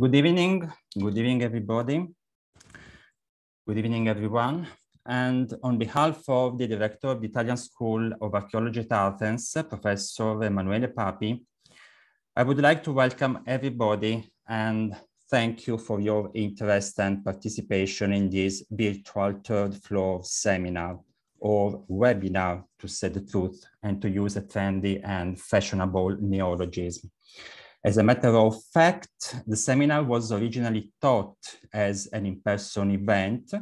Good evening everybody. Good evening everyone. And on behalf of the director of the Italian School of Archaeology at Athens, Professor Emanuele Papi, I would like to welcome everybody and thank you for your interest and participation in this virtual third floor seminar or webinar, to say the truth, and to use a trendy and fashionable neologism. As a matter of fact, the seminar was originally taught as an in-person event,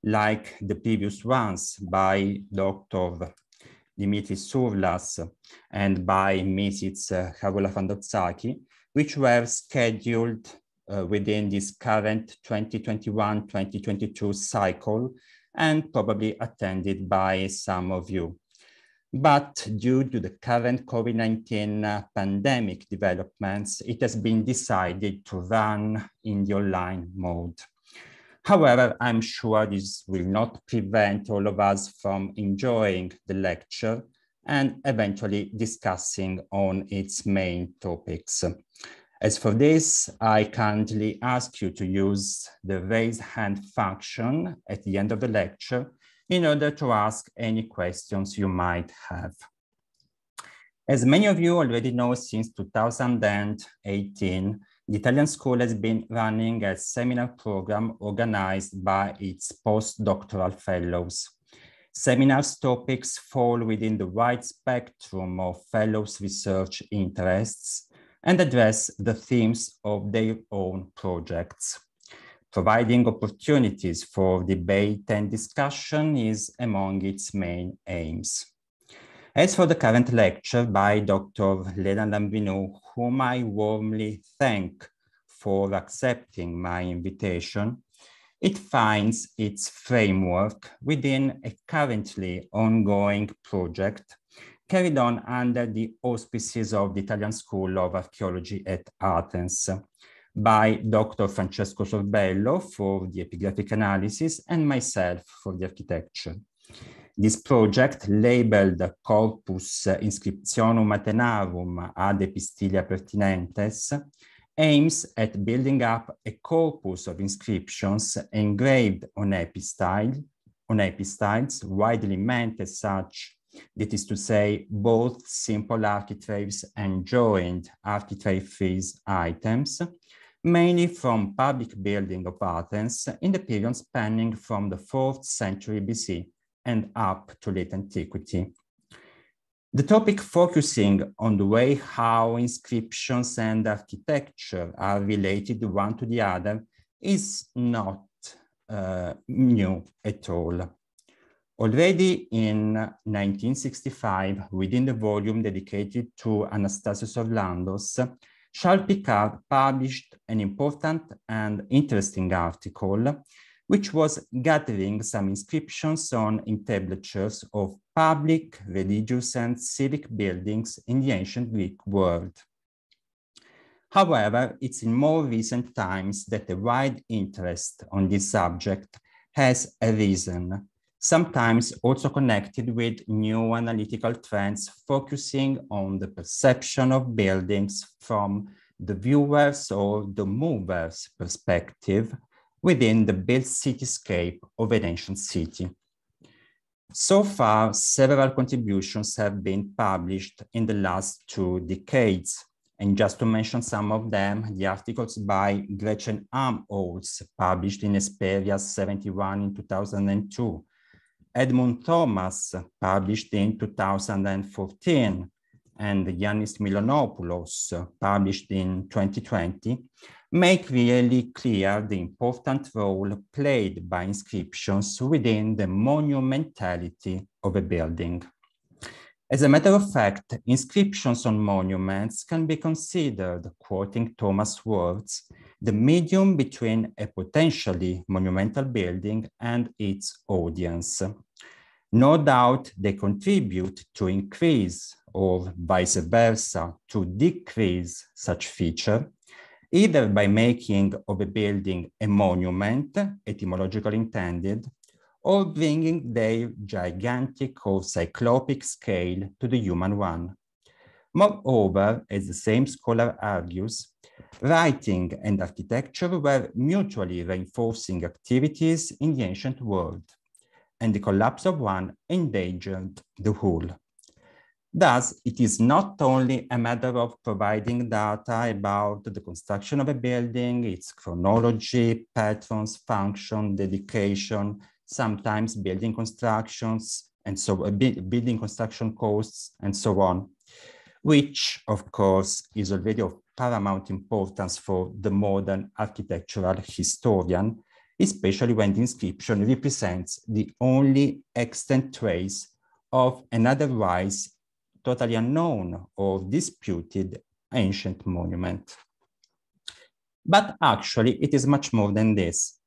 like the previous ones by Dr. Dimitris Sourlas and by Mrs. Carola Fandozzaki, which were scheduled within this current 2021-2022 cycle and probably attended by some of you. But due to the current COVID-19 pandemic developments, it has been decided to run in the online mode. However, I'm sure this will not prevent all of us from enjoying the lecture and eventually discussing on its main topics. As for this, I kindly ask you to use the raise hand function at the end of the lecture in order to ask any questions you might have. As many of you already know, since 2018, the Italian School has been running a seminar program organized by its postdoctoral fellows. Seminars topics fall within the wide spectrum of fellows' research interests and address the themes of their own projects. Providing opportunities for debate and discussion is among its main aims. As for the current lecture by Dr. Lena Lamprinou, whom I warmly thank for accepting my invitation, it finds its framework within a currently ongoing project carried on under the auspices of the Italian School of Archaeology at Athens, by Dr. Francesco Sorbello for the epigraphic analysis and myself for the architecture. This project, labeled Corpus Inscriptionum Atenarum ad Epistilia Pertinentes, aims at building up a corpus of inscriptions engraved on epistyles, widely meant as such, that is to say, both simple architraves and joined architrave-frieze items, mainly from public building of Athens in the period spanning from the 4th century BC and up to late antiquity. The topic focusing on the way how inscriptions and architecture are related one to the other is not new at all. Already in 1965, within the volume dedicated to Anastasios Orlandos, Charles Picard published an important and interesting article, which was gathering some inscriptions on entablatures of public, religious, and civic buildings in the ancient Greek world. However, it's in more recent times that a wide interest on this subject has arisen, sometimes also connected with new analytical trends focusing on the perception of buildings from the viewer's or the mover's perspective within the built cityscape of an ancient city. So far, several contributions have been published in the last 2 decades. And just to mention some of them, the articles by Gretchen Amholz, published in Hesperia 71 in 2002, Edmund Thomas, published in 2014, and Yannis Milonopoulos, published in 2020, make really clear the important role played by inscriptions within the monumentality of a building. As a matter of fact, inscriptions on monuments can be considered, quoting Thomas' words, the medium between a potentially monumental building and its audience. No doubt they contribute to increase or vice versa to decrease such feature, either by making of a building a monument, etymologically intended, or bringing their gigantic or cyclopic scale to the human one. Moreover, as the same scholar argues, Writing and architecture were mutually reinforcing activities in the ancient world, and the collapse of one endangered the whole. Thus, it is not only a matter of providing data about the construction of a building, its chronology, patterns, function, dedication, sometimes building constructions, and so building construction costs, and so on, which, of course, is already of paramount importance for the modern architectural historian, especially when the inscription represents the only extant trace of an otherwise totally unknown or disputed ancient monument. But actually, it is much more than this.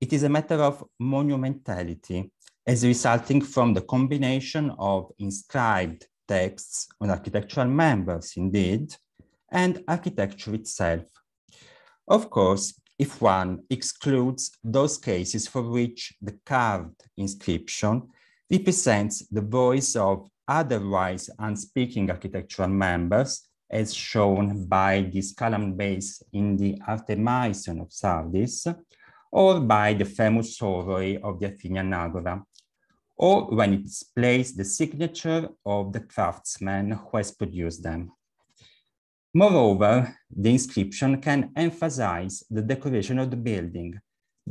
It is a matter of monumentality, as resulting from the combination of inscribed texts on architectural members, indeed, and architecture itself. Of course, if one excludes those cases for which the carved inscription represents the voice of otherwise unspeaking architectural members, as shown by this column base in the Artemaison of Sardis, or by the famous orrery of the Athenian Agora, or when it displays the signature of the craftsman who has produced them. Moreover, the inscription can emphasize the decoration of the building,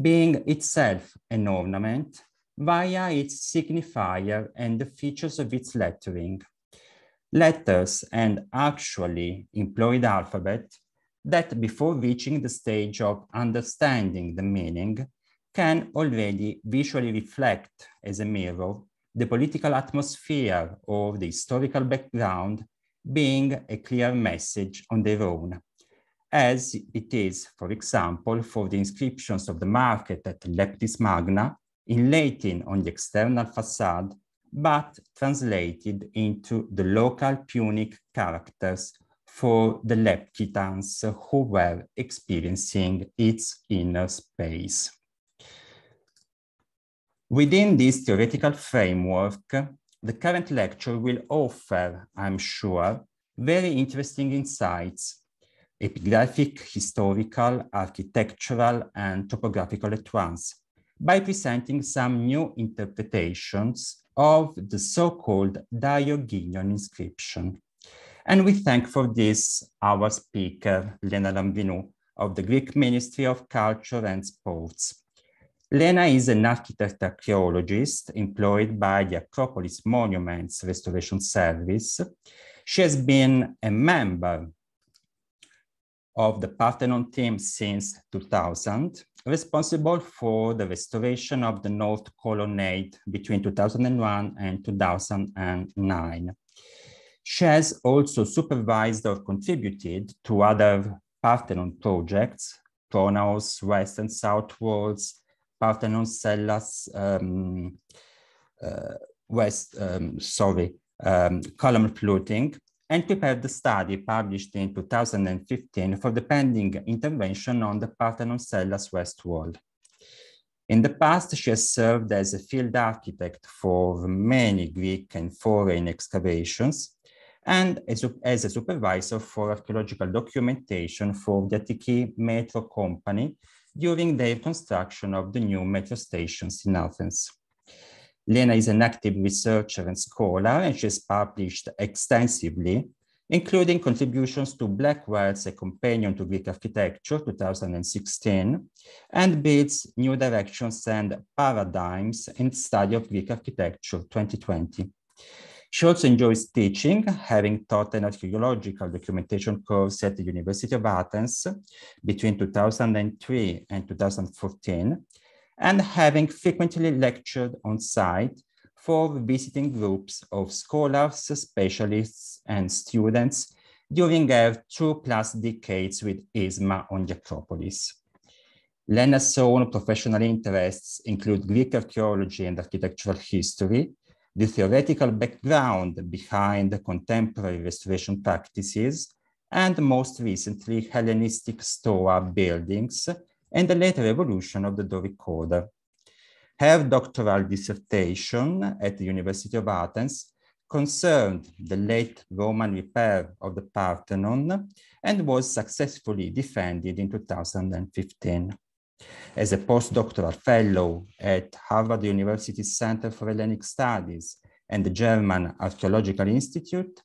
being itself an ornament via its signifier and the features of its lettering. Letters and actually employed alphabet that, before reaching the stage of understanding the meaning, can already visually reflect as a mirror the political atmosphere or the historical background, being a clear message on their own, as it is, for example, for the inscriptions of the market at Leptis Magna, in Latin on the external facade, but translated into the local Punic characters for the Leptitans who were experiencing its inner space. Within this theoretical framework, the current lecture will offer, I'm sure, very interesting insights, epigraphic, historical, architectural, and topographical at once, by presenting some new interpretations of the so-called Diogeneion inscription. And we thank for this our speaker, Lena Lamprinou, of the Greek Ministry of Culture and Sports. Lena is an architect archaeologist employed by the Acropolis Monuments Restoration Service. She has been a member of the Parthenon team since 2000, responsible for the restoration of the North Colonnade between 2001 and 2009. She has also supervised or contributed to other Parthenon projects, Pronaos, West and South Walls, Parthenon Cellas, column fluting, and prepared the study published in 2015 for the pending intervention on the Parthenon Cellas West Wall. In the past, she has served as a field architect for many Greek and foreign excavations, and as a supervisor for archaeological documentation for the Atene Metro Company during their construction of the new metro stations in Athens. Lena is an active researcher and scholar, and she has published extensively, including contributions to Blackwell's A Companion to Greek Architecture, 2016, and Builds New Directions and Paradigms in the Study of Greek Architecture, 2020. She also enjoys teaching, having taught an archaeological documentation course at the University of Athens between 2003 and 2014, and having frequently lectured on site for visiting groups of scholars, specialists, and students during her 2+ decades with ISMA on the Acropolis. Lena's own professional interests include Greek archaeology and architectural history, the theoretical background behind contemporary restoration practices, and most recently, Hellenistic Stoa buildings and the later evolution of the Doric order. Her doctoral dissertation at the University of Athens concerned the late Roman repair of the Parthenon and was successfully defended in 2015. As a postdoctoral fellow at Harvard University Center for Hellenic Studies and the German Archeological Institute,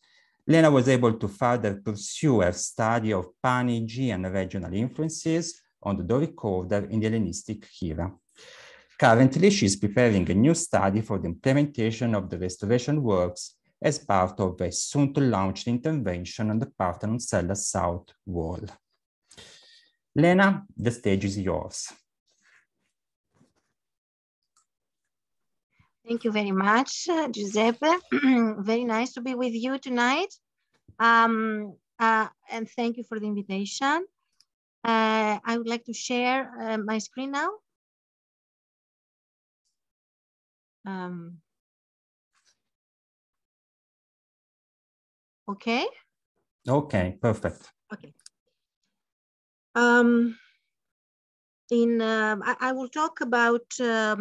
Lena was able to further pursue her study of Pan-Aegean regional influences on the Doric order in the Hellenistic era. Currently, she is preparing a new study for the implementation of the restoration works as part of a soon-to-launch intervention on the Parthenon cella south wall. Lena, the stage is yours. Thank you very much, Giuseppe. Very nice to be with you tonight. And thank you for the invitation. I would like to share my screen now. Okay. Okay, perfect. Okay. I will talk about a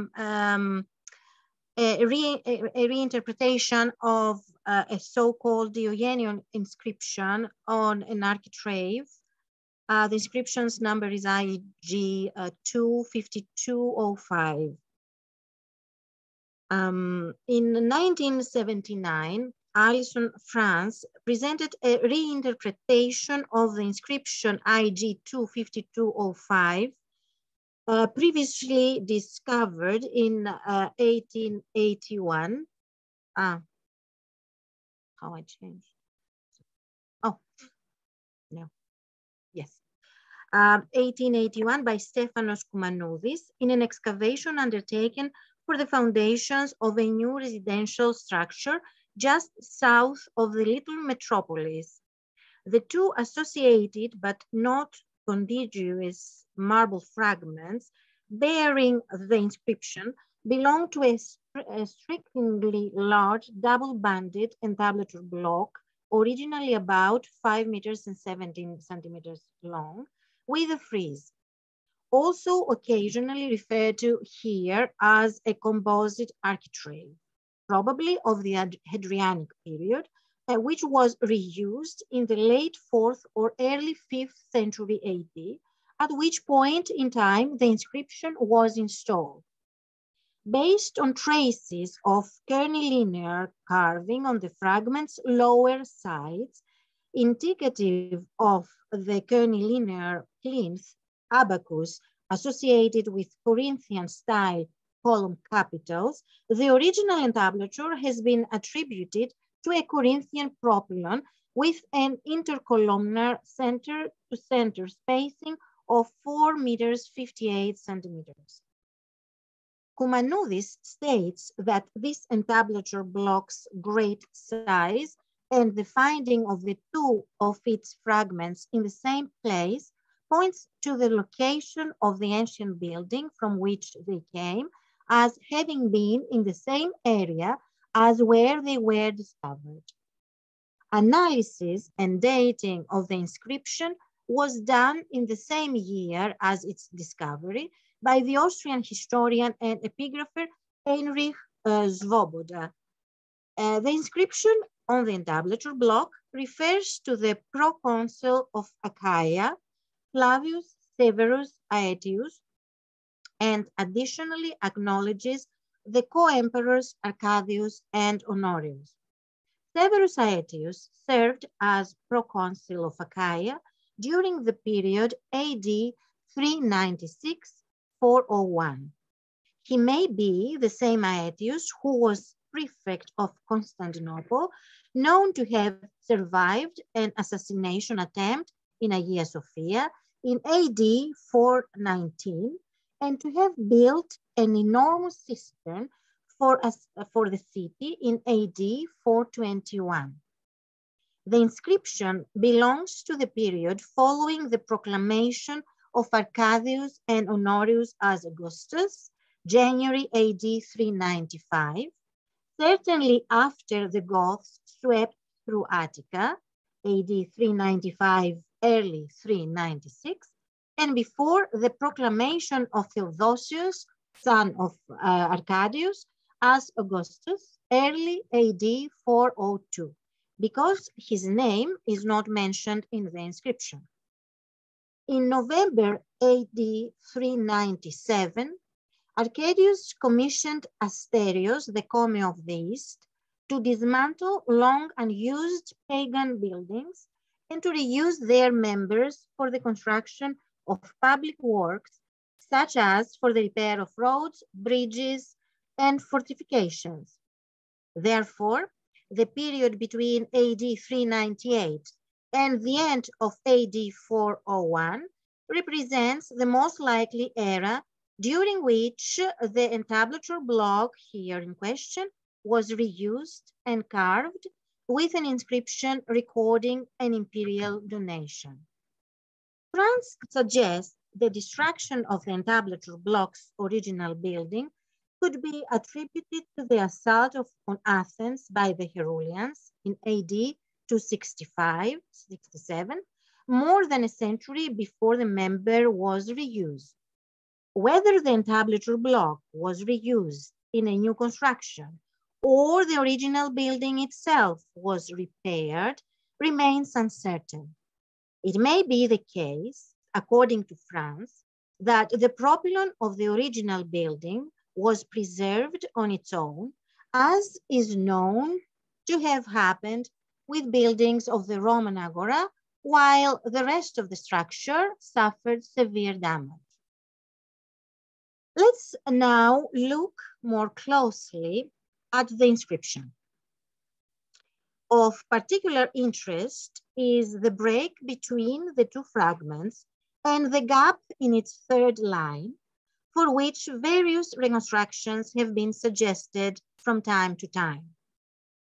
reinterpretation of a so-called Diogeneion inscription on an architrave. The inscription's number is IG 25205. In 1979, Alison France presented a reinterpretation of the inscription IG 25205, previously discovered in 1881. How I changed? Oh, no. Yes. 1881 by Stefanos Koumanoulis in an excavation undertaken for the foundations of a new residential structure just south of the little metropolis. The two associated but not contiguous marble fragments bearing the inscription belong to a strikingly large double-banded entablature block, originally about 5 meters and 17 centimeters long, with a frieze. Also occasionally referred to here as a composite architrave, probably of the Hadrianic period, which was reused in the late 4th or early 5th century AD, at which point in time the inscription was installed. Based on traces of curvilinear carving on the fragment's lower sides, indicative of the curvilinear plinth abacus associated with Corinthian style column capitals, the original entablature has been attributed to a Corinthian propylon with an intercolumnar center-to-center spacing of 4 meters 58 centimeters. Koumanoulis states that this entablature block's great size and the finding of the two of its fragments in the same place points to the location of the ancient building from which they came as having been in the same area as where they were discovered. Analysis and dating of the inscription was done in the same year as its discovery by the Austrian historian and epigrapher Heinrich Svoboda. The inscription on the entablature block refers to the proconsul of Achaia, Flavius Severus Aetius, and additionally acknowledges the co-emperors Arcadius and Honorius. Severus Aetius served as proconsul of Achaia during the period AD 396-401. He may be the same Aetius who was prefect of Constantinople, known to have survived an assassination attempt in Hagia Sophia in AD 419 and to have built an enormous cistern for the city in AD 421. The inscription belongs to the period following the proclamation of Arcadius and Honorius as Augustus, January AD 395, certainly after the Goths swept through Attica, AD 395, early 396, and before the proclamation of Theodosius, son of Arcadius, as Augustus, early AD 402. because his name is not mentioned in the inscription. In November AD 397, Arcadius commissioned Asterios, the Come of the East, to dismantle long unused pagan buildings and to reuse their members for the construction of public works, such as for the repair of roads, bridges, and fortifications. Therefore, the period between AD 398 and the end of AD 401 represents the most likely era during which the entablature block here in question was reused and carved with an inscription recording an imperial donation. France suggests the destruction of the entablature block's original building could be attributed to the assault on Athens by the Heruli in AD 265-67, more than a century before the member was reused. Whether the entablature block was reused in a new construction or the original building itself was repaired remains uncertain. It may be the case, according to France, that the propylon of the original building was preserved on its own, as is known to have happened with buildings of the Roman Agora, while the rest of the structure suffered severe damage. Let's now look more closely at the inscription. Of particular interest is the break between the two fragments and the gap in its third line, for which various reconstructions have been suggested from time to time.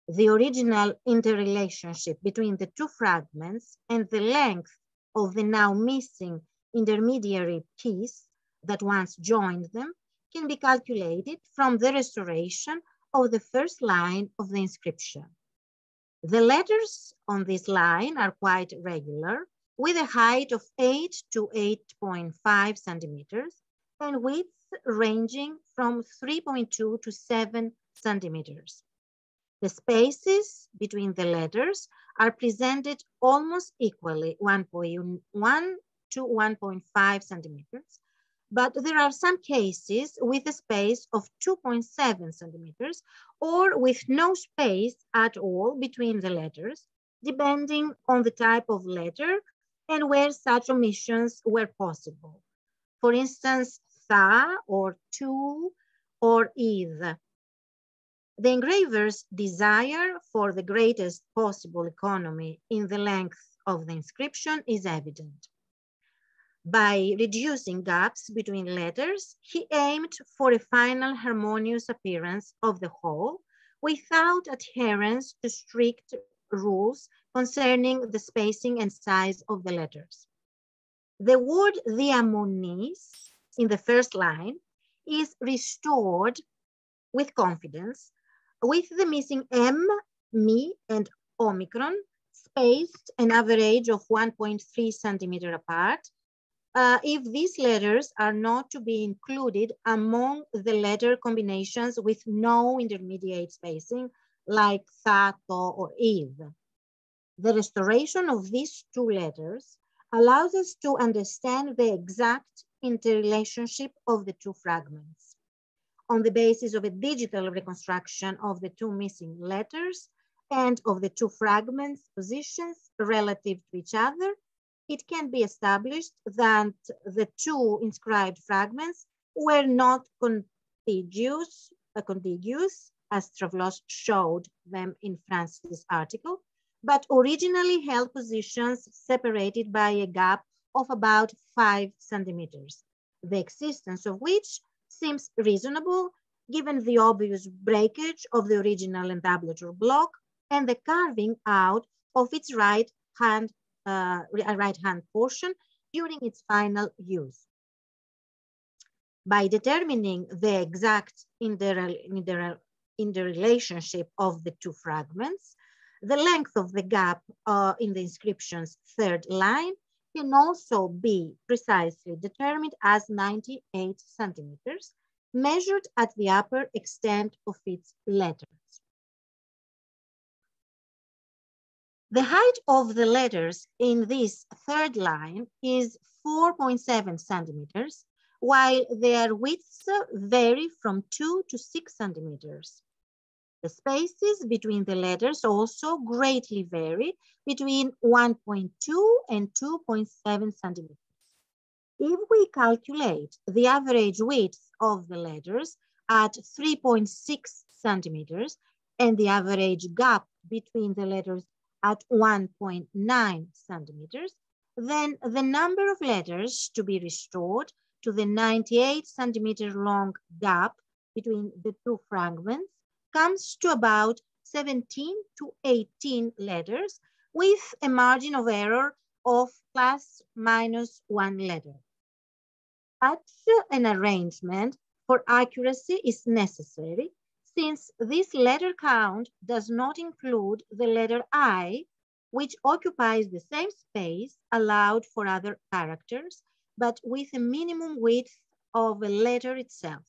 The original interrelationship between the two fragments and the length of the now missing intermediary piece that once joined them can be calculated from the restoration of the first line of the inscription. The letters on this line are quite regular, with a height of 8 to 8.5 centimeters and width ranging from 3.2 to 7 centimeters. The spaces between the letters are presented almost equally, 1.1 to 1.5 centimeters, but there are some cases with a space of 2.7 centimeters or with no space at all between the letters, depending on the type of letter and where such omissions were possible. For instance, tha or tu or id. The engraver's desire for the greatest possible economy in the length of the inscription is evident. By reducing gaps between letters, he aimed for a final harmonious appearance of the whole without adherence to strict rules concerning the spacing and size of the letters. The word diamonis in the first line is restored with confidence with the missing M, Mi, and Omicron spaced an average of 1.3 centimeter apart, if these letters are not to be included among the letter combinations with no intermediate spacing, like tha, to, or iv. The restoration of these two letters allows us to understand the exact interrelationship of the two fragments. On the basis of a digital reconstruction of the two missing letters and of the two fragments' positions relative to each other, it can be established that the two inscribed fragments were not contiguous, as Travlos showed them in Francis' article, but originally held positions separated by a gap of about 5 centimeters, the existence of which seems reasonable given the obvious breakage of the original entablature block and the carving out of its right hand portion during its final use. By determining the exact interrelationship of the two fragments, the length of the gap in the inscription's third line can also be precisely determined as 98 centimeters, measured at the upper extent of its letters. The height of the letters in this third line is 4.7 centimeters, while their widths vary from 2 to 6 centimeters. The spaces between the letters also greatly vary between 1.2 and 2.7 centimeters. If we calculate the average width of the letters at 3.6 centimeters and the average gap between the letters at 1.9 centimeters, then the number of letters to be restored to the 98 centimeter long gap between the two fragments comes to about 17 to 18 letters with a margin of error of ±1 letter. Such an arrangement for accuracy is necessary since this letter count does not include the letter I, which occupies the same space allowed for other characters, but with a minimum width of a letter itself.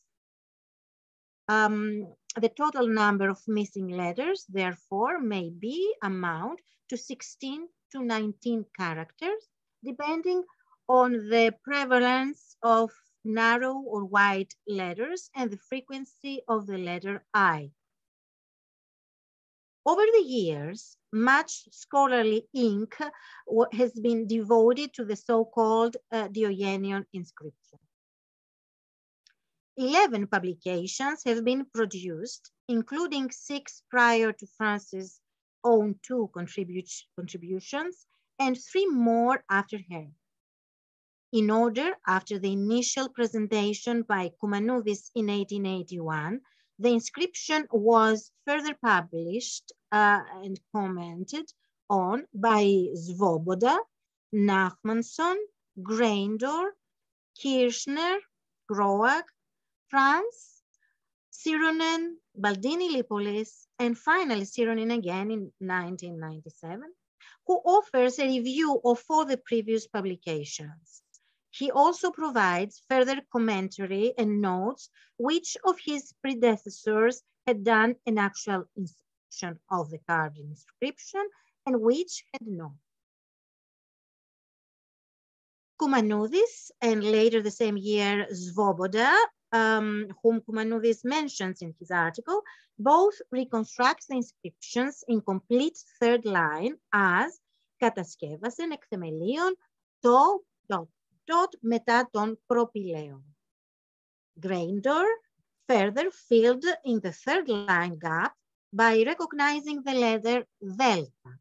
The total number of missing letters, therefore, may amount to 16 to 19 characters, depending on the prevalence of narrow or wide letters and the frequency of the letter I. Over the years, much scholarly ink has been devoted to the so-called Diogeneion inscription. 11 publications have been produced, including 6 prior to France's own 2 contributions and 3 more after her. In order, after the initial presentation by Koumanouvis in 1881, the inscription was further published and commented on by Svoboda, Nachmanson, Graindor, Kirchner, Groag, Franz, Sironen, Baldini-Lipolis, and finally Sironen again in 1997, who offers a review of all the previous publications. He also provides further commentary and notes which of his predecessors had done an actual inspection of the carved inscription and which had not. Koumanouvis, and later the same year Svoboda, whom Koumanouvis mentions in his article, both reconstructs the inscriptions in complete third line as κατασκεύασεν εκ θεμελίων το ... μετά των προπηλαίων. Graindor further filled in the third line gap by recognizing the letter delta.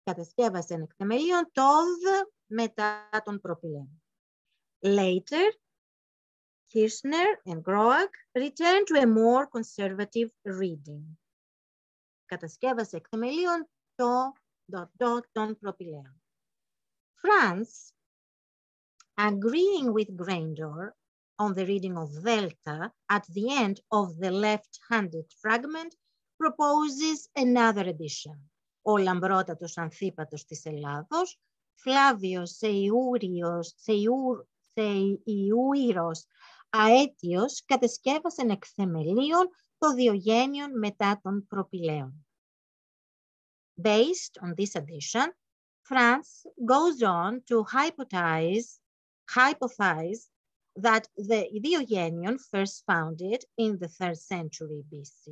Κατασκεύασεν εκ θεμελίων τοδ μετά των προπηλαίων. Later, Kirchner and Groag returned to a more conservative reading. Κατασκεύασε εκ θεμελίων το ... των προπηλαίων. Franz, agreeing with Graindor on the reading of delta at the end of the left-handed fragment, proposes another addition. Ο λαμπρότατος ανθίπατος της Ελλάδος, Φλάβιος Σεϊούειρος Αέτιος, κατεσκεύασεν εκ θεμελίων το Διογένειον μετά των προπηλαίων. Based on this addition, Franz goes on to hypothesize that the Diogeneion, first founded in the 3rd century BC,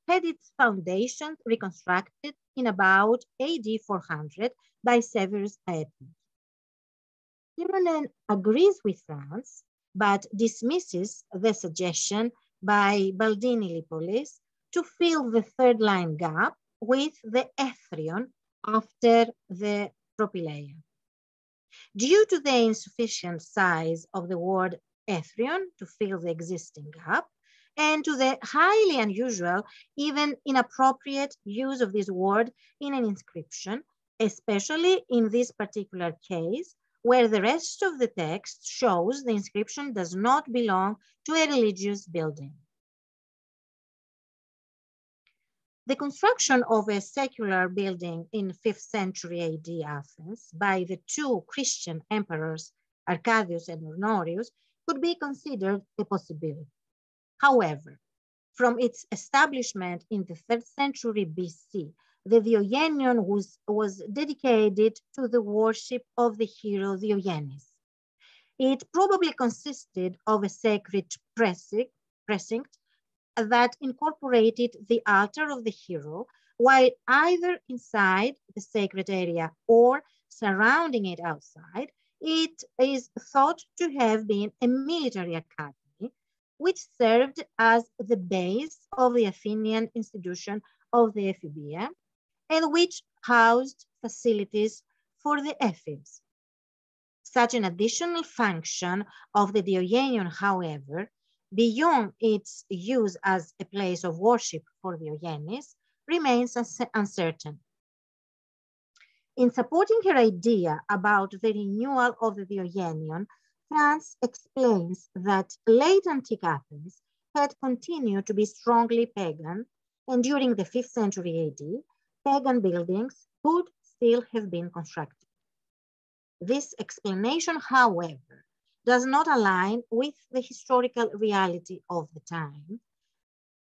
had its foundations reconstructed in about AD 400 by Severus Atene. Sironen agrees with Franz, but dismisses the suggestion by Baldini-Lipolis to fill the third line gap with the Ethrion after the Propylaea. Due to the insufficient size of the word Ethrion to fill the existing gap, and to the highly unusual, even inappropriate use of this word in an inscription, especially in this particular case, where the rest of the text shows the inscription does not belong to a religious building. The construction of a secular building in 5th century AD Athens by the 2 Christian emperors, Arcadius and Honorius, could be considered a possibility. However, from its establishment in the 3rd century BC, The Diogeneion was dedicated to the worship of the hero Diogenes. It probably consisted of a sacred precinct that incorporated the altar of the hero, while either inside the sacred area or surrounding it outside, it is thought to have been a military academy, which served as the base of the Athenian institution of the Ephebeia, and which housed facilities for the ephebs. Such an additional function of the Diogeneion, however, beyond its use as a place of worship for Diogenes, remains uncertain. In supporting her idea about the renewal of the Diogeneion, France explains that late antique Athens had continued to be strongly pagan, and during the 5th century AD, pagan buildings could still have been constructed. This explanation, however, does not align with the historical reality of the time,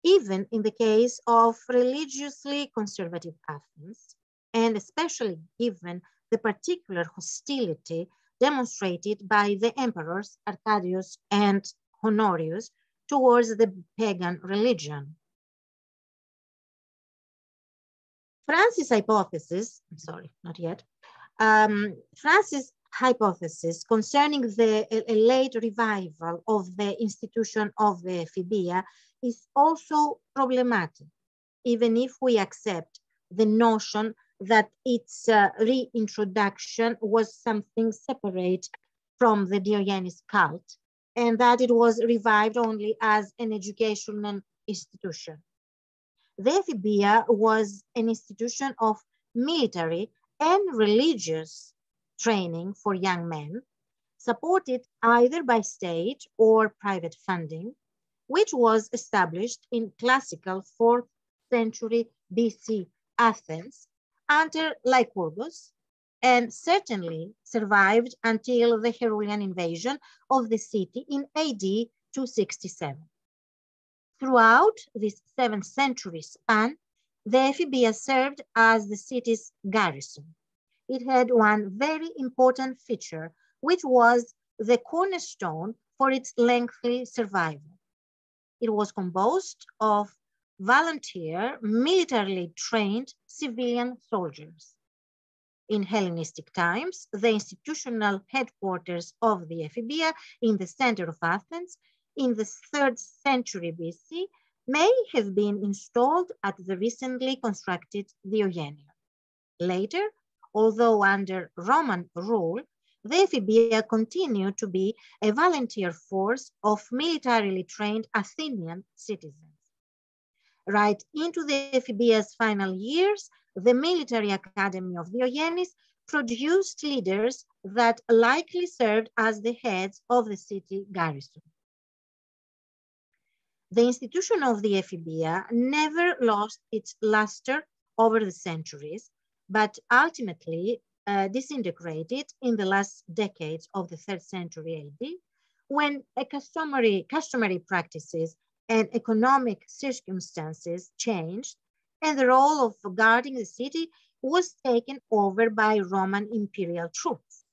even in the case of religiously conservative Athens, and especially given the particular hostility demonstrated by the emperors Arcadius and Honorius towards the pagan religion. Francis' hypothesis, Francis' hypothesis concerning the late revival of the institution of the Ephebeia is also problematic, even if we accept the notion that its reintroduction was something separate from the Diogenes cult, and that it was revived only as an educational institution. The Ephebeia was an institution of military and religious training for young men, supported either by state or private funding, which was established in classical 4th century BC Athens under Lycurgus, and certainly survived until the Herulaean invasion of the city in AD 267. Throughout this 7th century span, the Ephebeia served as the city's garrison. It had one very important feature, which was the cornerstone for its lengthy survival. It was composed of volunteer, militarily trained civilian soldiers. In Hellenistic times, the institutional headquarters of the Ephebeia in the center of Athens in the 3rd century BC may have been installed at the recently constructed Diogeneion. Later, although under Roman rule, the Ephebeia continued to be a volunteer force of militarily trained Athenian citizens. Right into the Ephebeia's final years, the military academy of Diogenes produced leaders that likely served as the heads of the city garrison. The institution of the Ephebeia never lost its luster over the centuries, but ultimately disintegrated in the last decades of the 3rd century AD, when customary practices and economic circumstances changed, and the role of guarding the city was taken over by Roman imperial troops.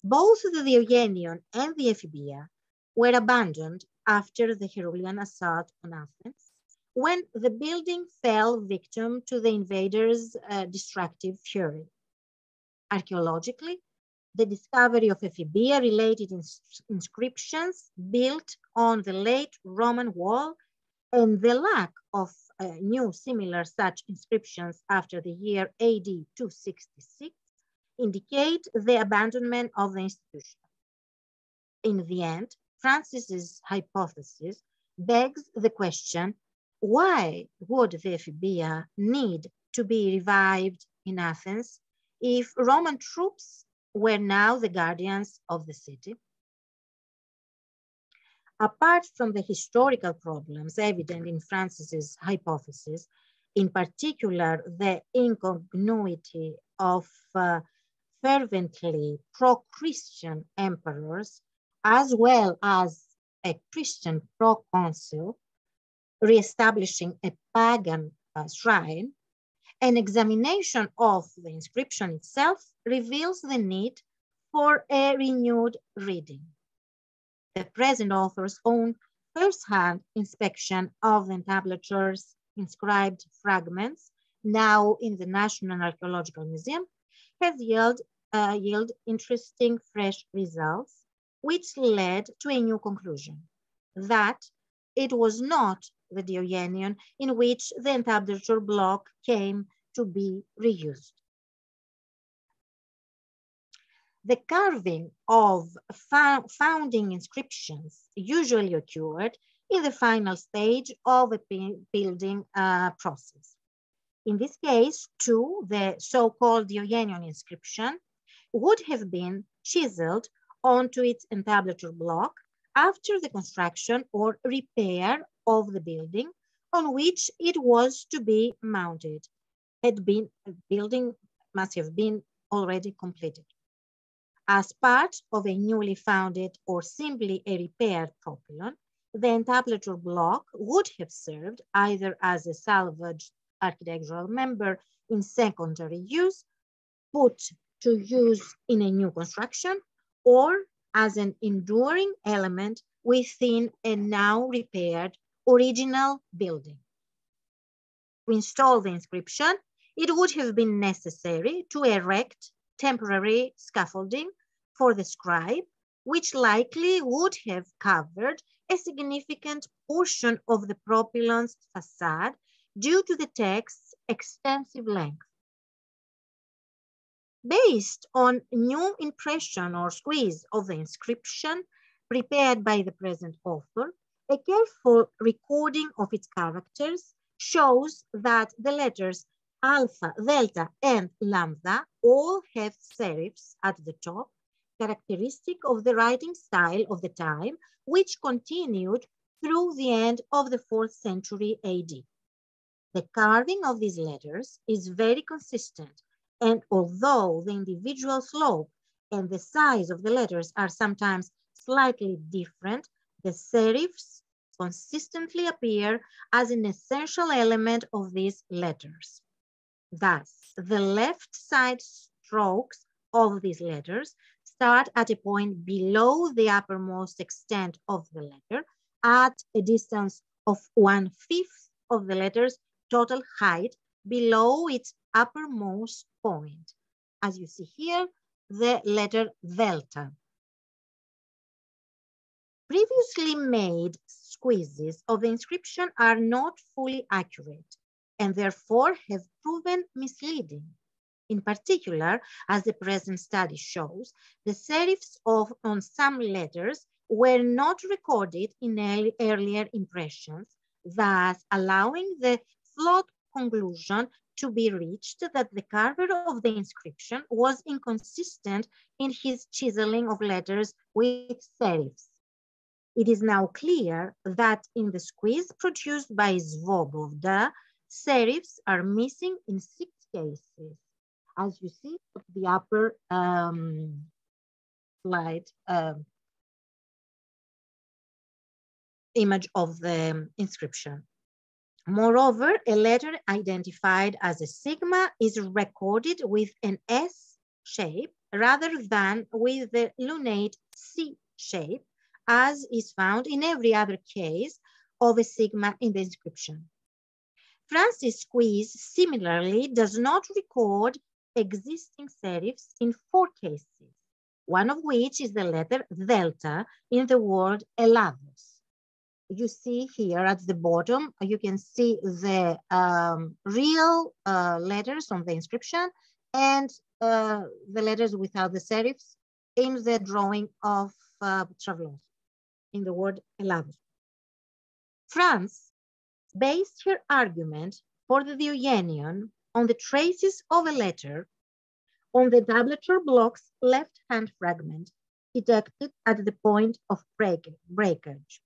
Both the Diogeneion and the Ephebeia were abandoned after the Herulaean assault on Athens, when the building fell victim to the invaders' destructive fury. Archeologically, the discovery of Ephebeia-related inscriptions built on the late Roman wall and the lack of new similar such inscriptions after the year AD 266 indicate the abandonment of the institution. In the end, Francis's hypothesis begs the question, why would the Ephebeia need to be revived in Athens if Roman troops were now the guardians of the city? Apart from the historical problems evident in Francis's hypothesis, in particular the incongruity of fervently pro-Christian emperors, as well as a Christian proconsul reestablishing a pagan shrine, An examination of the inscription itself reveals the need for a renewed reading. The present author's own first-hand inspection of the entablatures inscribed fragments, now in the National Archaeological Museum, has yielded interesting fresh results, which led to a new conclusion, that it was not the Diogeneion in which the entablature block came to be reused. The carving of founding inscriptions usually occurred in the final stage of a building process. In this case, too, the so-called Diogeneion inscription would have been chiseled onto its entablature block after the construction or repair of the building on which it was to be mounted. The building must have been already completed. As part of a newly founded or simply a repaired propylon, the entablature block would have served either as a salvaged architectural member in secondary use, put to use in a new construction, or as an enduring element within a now repaired original building. To install the inscription, it would have been necessary to erect temporary scaffolding for the scribe, which likely would have covered a significant portion of the propylon's facade due to the text's extensive length. Based on new impression or squeeze of the inscription prepared by the present author, a careful recording of its characters shows that the letters alpha, delta, and lambda all have serifs at the top, characteristic of the writing style of the time, which continued through the end of the 4th century AD. The carving of these letters is very consistent, and although the individual slope and the size of the letters are sometimes slightly different, the serifs consistently appear as an essential element of these letters. Thus, the left side strokes of these letters start at a point below the uppermost extent of the letter at a distance of 1/5 of the letter's total height below its uppermost point. As you see here, the letter delta. Previously made squeezes of the inscription are not fully accurate and therefore have proven misleading. In particular, as the present study shows, the serifs on some letters were not recorded in earlier impressions, thus allowing the flawed conclusion to be reached that the carver of the inscription was inconsistent in his chiseling of letters with serifs. It is now clear that in the squeeze produced by Svoboda, serifs are missing in 6 cases, as you see at the upper slide image of the inscription. Moreover, a letter identified as a sigma is recorded with an S shape rather than with the lunate C shape, as is found in every other case of a sigma in the inscription. Francis Squeeze similarly does not record existing serifs in 4 cases, one of which is the letter delta in the word Elados. You see here at the bottom, you can see the real letters on the inscription and the letters without the serifs in the drawing of Travlos in the word Elados. France based her argument for the Diogeneion on the traces of a letter on the tablature block's left-hand fragment detected at the point of breakage.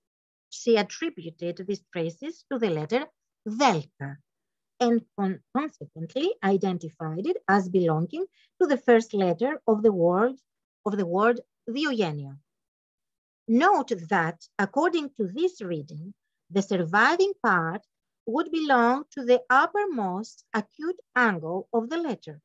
She attributed these traces to the letter delta and consequently identified it as belonging to the first letter of the word Diogeneion. Note that according to this reading, the surviving part would belong to the uppermost acute angle of the letter.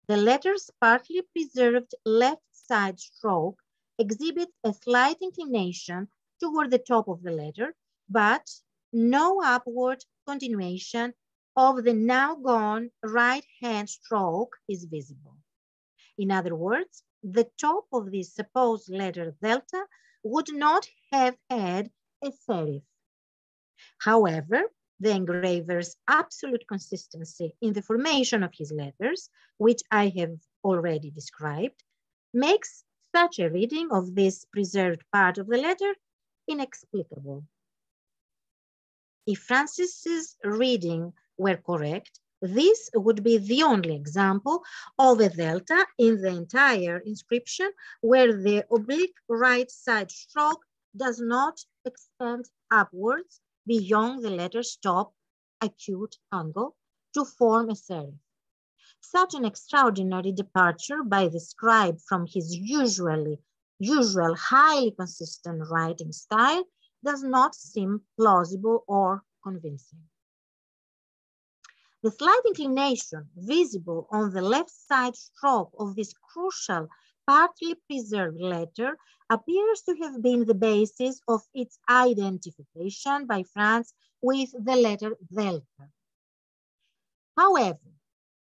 The letter's partly preserved left side stroke exhibits a slight inclination toward the top of the letter, but no upward continuation of the now gone right-hand stroke is visible. In other words, the top of the supposed letter delta would not have had a serif. However, the engraver's absolute consistency in the formation of his letters, which I have already described, makes such a reading of this preserved part of the letter inexplicable. If Francis's reading were correct, this would be the only example of a delta in the entire inscription where the oblique right side stroke does not extend upwards beyond the letter's top acute angle to form a serif. Such an extraordinary departure by the scribe from his usual highly consistent writing style does not seem plausible or convincing. The slight inclination visible on the left side stroke of this crucial, partly preserved letter appears to have been the basis of its identification by France with the letter delta. However,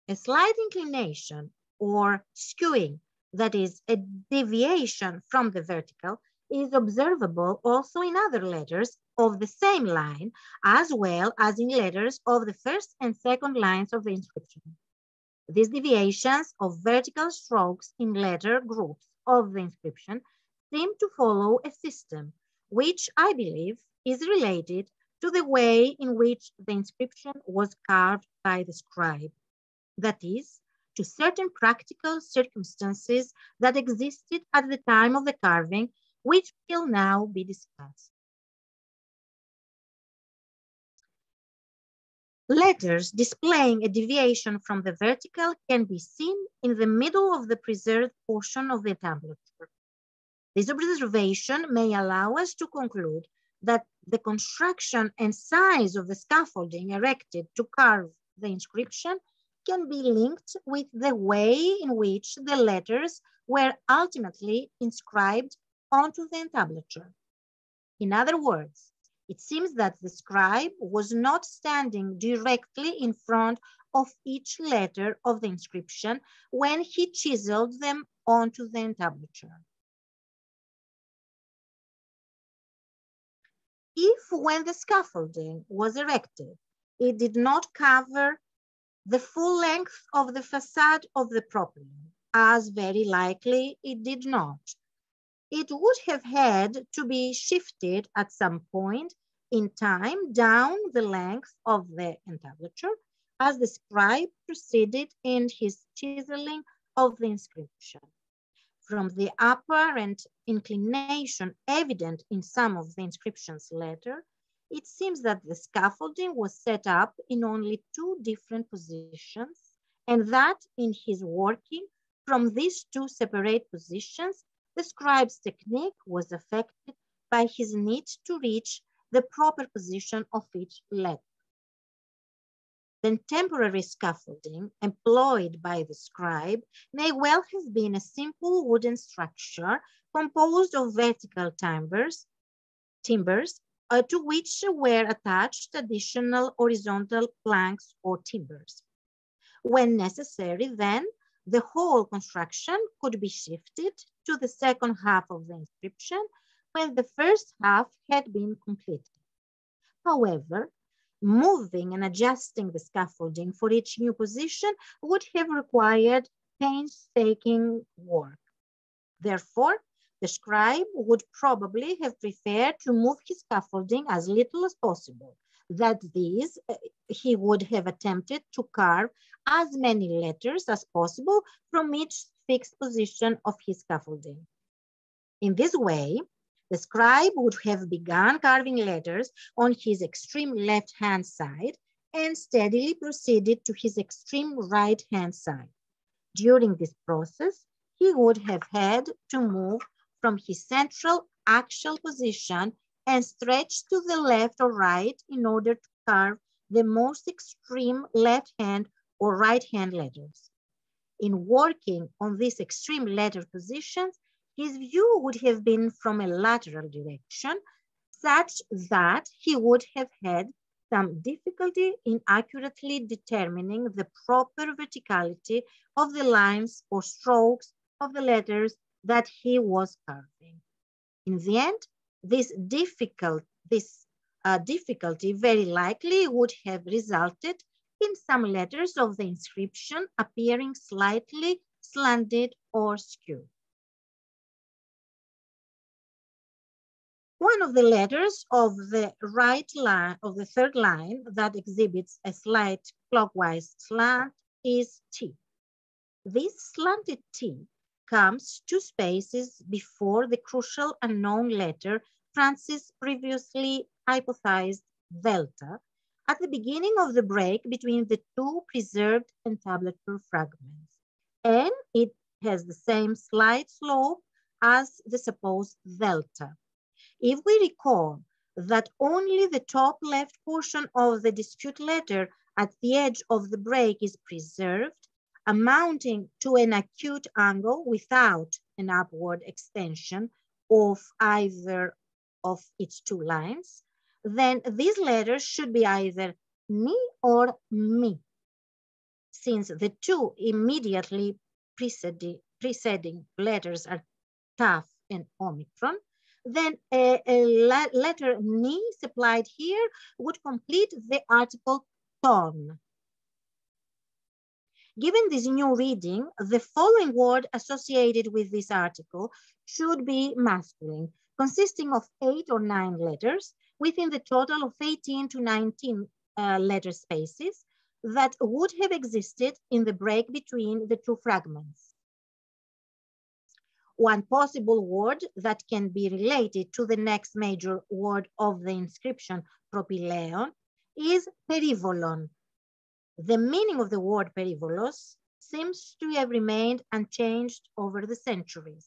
a slight inclination or skewing, that is a deviation from the vertical, is observable also in other letters of the same line, as well as in letters of the first and second lines of the inscription. These deviations of vertical strokes in letter groups of the inscription seem to follow a system, which I believe is related to the way in which the inscription was carved by the scribe. That is, to certain practical circumstances that existed at the time of the carving, which will now be discussed. Letters displaying a deviation from the vertical can be seen in the middle of the preserved portion of the tablature. This observation may allow us to conclude that the construction and size of the scaffolding erected to carve the inscription can be linked with the way in which the letters were ultimately inscribed onto the entablature. In other words, it seems that the scribe was not standing directly in front of each letter of the inscription when he chiseled them onto the entablature. If when the scaffolding was erected, it did not cover the full length of the facade of the property, as very likely it did not, it would have had to be shifted at some point in time down the length of the entablature as the scribe proceeded in his chiseling of the inscription. From the apparent inclination evident in some of the inscription's letter, it seems that the scaffolding was set up in only two different positions, and that in his working from these two separate positions, the scribe's technique was affected by his need to reach the proper position of each letter. The temporary scaffolding employed by the scribe may well have been a simple wooden structure composed of vertical timbers to which were attached additional horizontal planks or timbers. When necessary, then, the whole construction could be shifted to the second half of the inscription when the first half had been completed. However, moving and adjusting the scaffolding for each new position would have required painstaking work. Therefore, the scribe would probably have preferred to move his scaffolding as little as possible. That is, he would have attempted to carve as many letters as possible from each fixed position of his scaffolding. In this way, the scribe would have begun carving letters on his extreme left-hand side and steadily proceeded to his extreme right-hand side. During this process, he would have had to move from his central axial position and stretch to the left or right in order to carve the most extreme left-hand or right-hand letters. In working on these extreme letter positions, his view would have been from a lateral direction, such that he would have had some difficulty in accurately determining the proper verticality of the lines or strokes of the letters that he was carving. In the end, this difficulty very likely would have resulted in some letters of the inscription appearing slightly slanted or skewed. One of the letters of the right line, of the third line that exhibits a slight clockwise slant is T. This slanted T comes 2 spaces before the crucial unknown letter Francis previously hypothesized delta at the beginning of the break between the 2 preserved entablature fragments. And it has the same slight slope as the supposed delta. If we recall that only the top left portion of the dispute letter at the edge of the break is preserved, amounting to an acute angle without an upward extension of either of its 2 lines, then these letters should be either ni or mi. Since the 2 immediately preceding letters are taf and omicron, then a letter ni supplied here would complete the article ton. Given this new reading, the following word associated with this article should be masculine, consisting of 8 or 9 letters within the total of 18 to 19 letter spaces that would have existed in the break between the 2 fragments. One possible word that can be related to the next major word of the inscription, propylaeon, is perivolon. The meaning of the word perivolos seems to have remained unchanged over the centuries.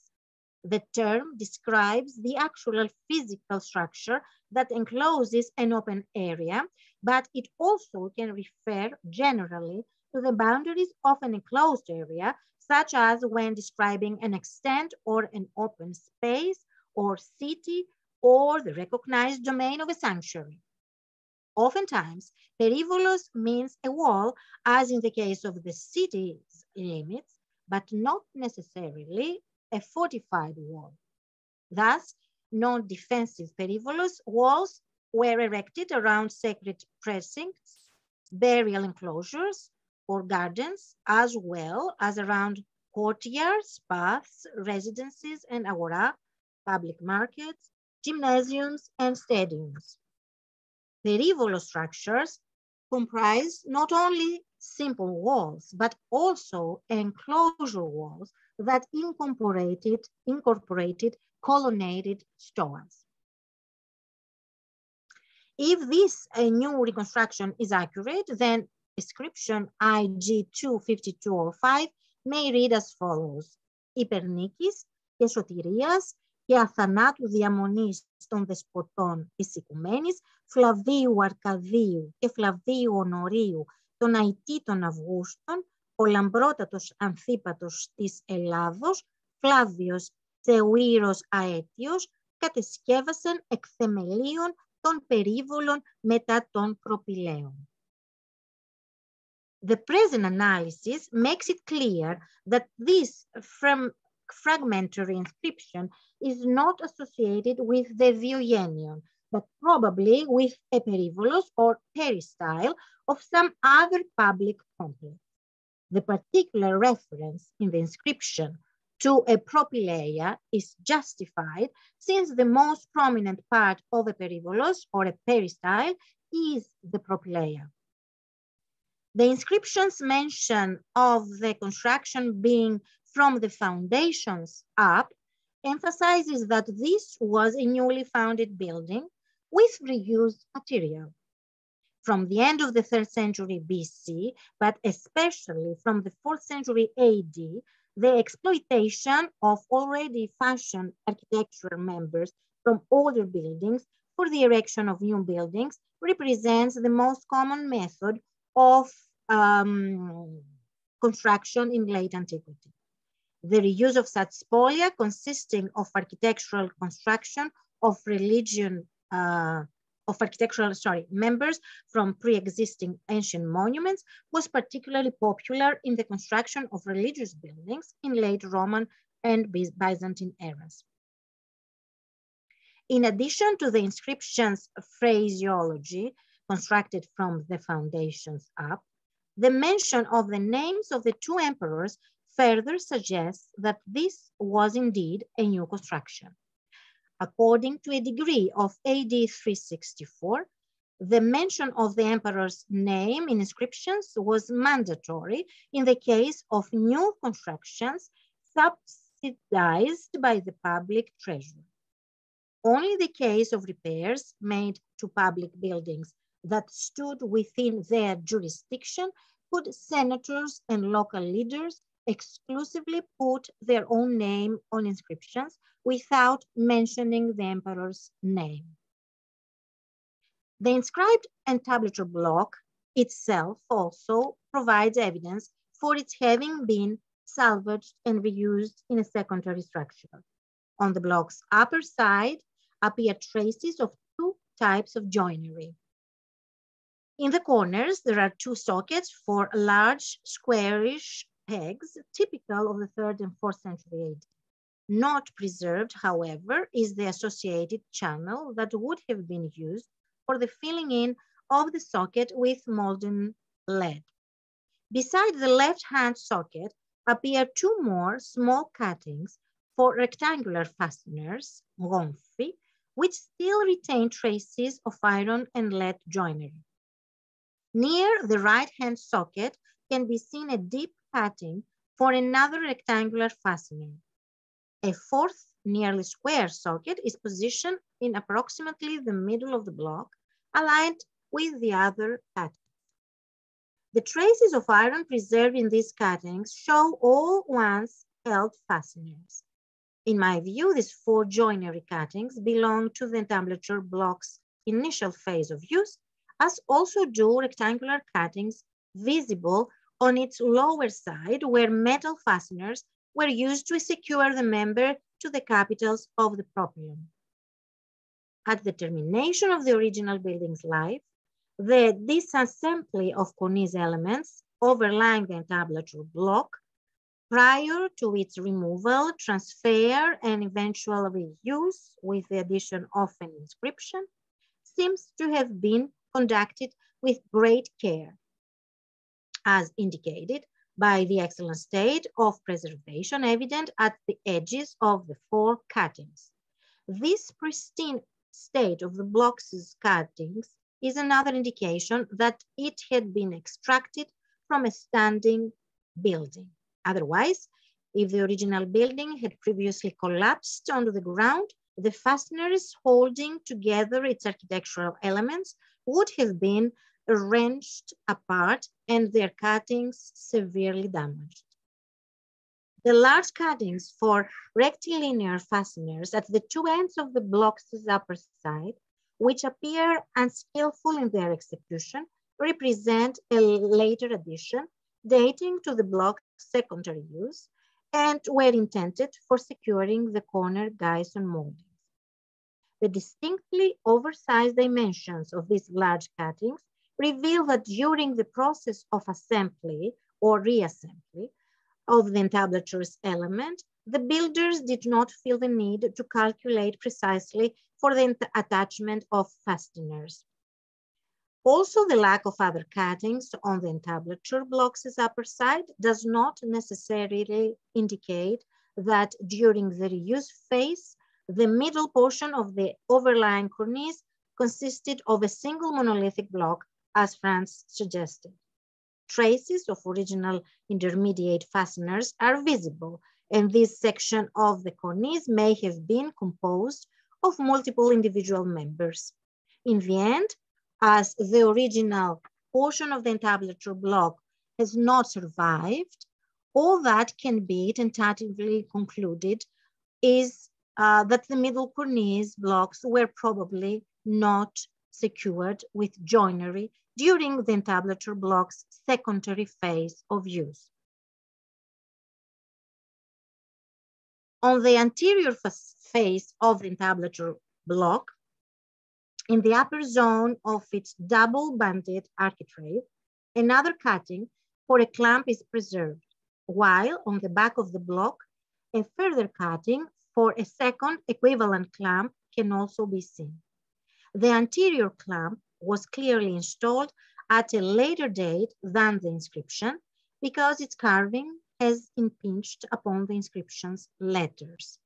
The term describes the actual physical structure that encloses an open area, but it also can refer generally to the boundaries of an enclosed area, such as when describing an extent or an open space or city or the recognized domain of a sanctuary. Oftentimes, perivolos means a wall, as in the case of the city's limits, but not necessarily a fortified wall. Thus, non-defensive perivolos walls were erected around sacred precincts, burial enclosures, or gardens, as well as around courtyards, baths, residences, and agora, public markets, gymnasiums, and stadiums. Perivolo structures comprise not only simple walls, but also enclosure walls that incorporated colonnaded stoas. If this new reconstruction is accurate, then inscription IG 25205 may read as follows: Υπερνίκης και σωτηρίας και αθανάτου διαμονής των δεσποτών της οικουμένης, Φλαβίου Αρκαδίου και Φλαβίου Ονορίου, των αητήτων Αυγούστων, ο λαμπρότατος Ανθίπατος της Ελλάδος, Φλάβιος Θεουήρος Αέτιος, κατεσκεύασαν εκ θεμελίων των περίβολων μετά των προπυλαίων. The present analysis makes it clear that this fragmentary inscription is not associated with the Diogeneion, but probably with a perivolos or peristyle of some other public complex. The particular reference in the inscription to a propylaea is justified since the most prominent part of a perivolos or a peristyle is the propylaea. The inscription's mention of the construction being from the foundations up emphasizes that this was a newly founded building with reused material. From the end of the 3rd century BC, but especially from the 4th century AD, the exploitation of already fashioned architectural members from older buildings for the erection of new buildings represents the most common method of construction in late antiquity. The reuse of such spolia consisting of architectural construction of members from pre-existing ancient monuments was particularly popular in the construction of religious buildings in late Roman and Byzantine eras. In addition to the inscription's phraseology constructed from the foundations up, the mention of the names of the two emperors further suggests that this was indeed a new construction. According to a degree of AD 364, the mention of the emperor's name in inscriptions was mandatory in the case of new constructions subsidized by the public treasury. Only the case of repairs made to public buildings that stood within their jurisdiction could senators and local leaders exclusively put their own name on inscriptions without mentioning the emperor's name. The inscribed entablature block itself also provides evidence for its having been salvaged and reused in a secondary structure. On the block's upper side appear traces of two types of joinery. In the corners, there are two sockets for large squarish pegs, typical of the 3rd and 4th century AD. Not preserved, however, is the associated channel that would have been used for the filling in of the socket with molten lead. Beside the left-hand socket appear two more small cuttings for rectangular fasteners, gonfi, which still retain traces of iron and lead joinery. Near the right-hand socket can be seen a deep cutting for another rectangular fastening. A fourth nearly square socket is positioned in approximately the middle of the block, aligned with the other cuttings. The traces of iron preserved in these cuttings show all once held fasteners. In my view, these four joinery cuttings belong to the entablature block's initial phase of use, as also do rectangular cuttings visible on its lower side where metal fasteners were used to secure the member to the capitals of the proprium. At the termination of the original building's life, the disassembly of cornice elements overlying the entablature block prior to its removal, transfer, and eventual reuse with the addition of an inscription seems to have been conducted with great care, as indicated by the excellent state of preservation evident at the edges of the four cuttings. This pristine state of the block's cuttings is another indication that it had been extracted from a standing building. Otherwise, if the original building had previously collapsed onto the ground, the fasteners holding together its architectural elements would have been wrenched apart and their cuttings severely damaged. The large cuttings for rectilinear fasteners at the two ends of the block's upper side, which appear unskillful in their execution, represent a later addition dating to the block's secondary use and were intended for securing the corner guys and moldings. The distinctly oversized dimensions of these large cuttings reveal that during the process of assembly or reassembly of the entablature's element, the builders did not feel the need to calculate precisely for the attachment of fasteners. Also, the lack of other cuttings on the entablature block's upper side does not necessarily indicate that during the reuse phase, the middle portion of the overlying cornice consisted of a single monolithic block, as Franz suggested. Traces of original intermediate fasteners are visible, and this section of the cornice may have been composed of multiple individual members. In the end, as the original portion of the entablature block has not survived, all that can be tentatively concluded is that the middle cornice blocks were probably not secured with joinery during the entablature block's secondary phase of use. On the anterior face of the entablature block, in the upper zone of its double-banded architrave, another cutting for a clamp is preserved, while on the back of the block, a further cutting for a second equivalent clamp can also be seen. The anterior clamp was clearly installed at a later date than the inscription because its carving has impinged upon the inscription's letters.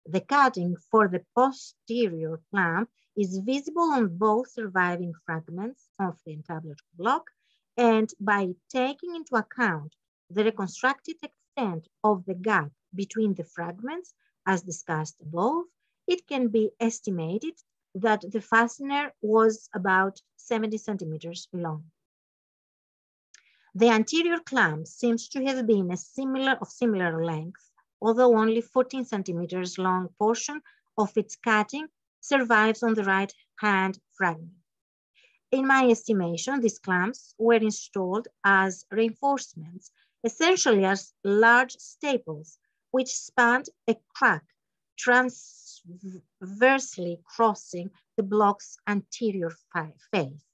The cutting for the posterior clamp is visible on both surviving fragments of the entablature block, and by taking into account the reconstructed extent of the gap between the fragments, as discussed above, it can be estimated that the fastener was about 70 centimeters long. The anterior clamp seems to have been of similar length, although only 14 centimeters long portion of its cutting survives on the right-hand fragment. In my estimation, these clamps were installed as reinforcements, essentially as large staples, which spanned a crack transversely crossing the block's anterior face.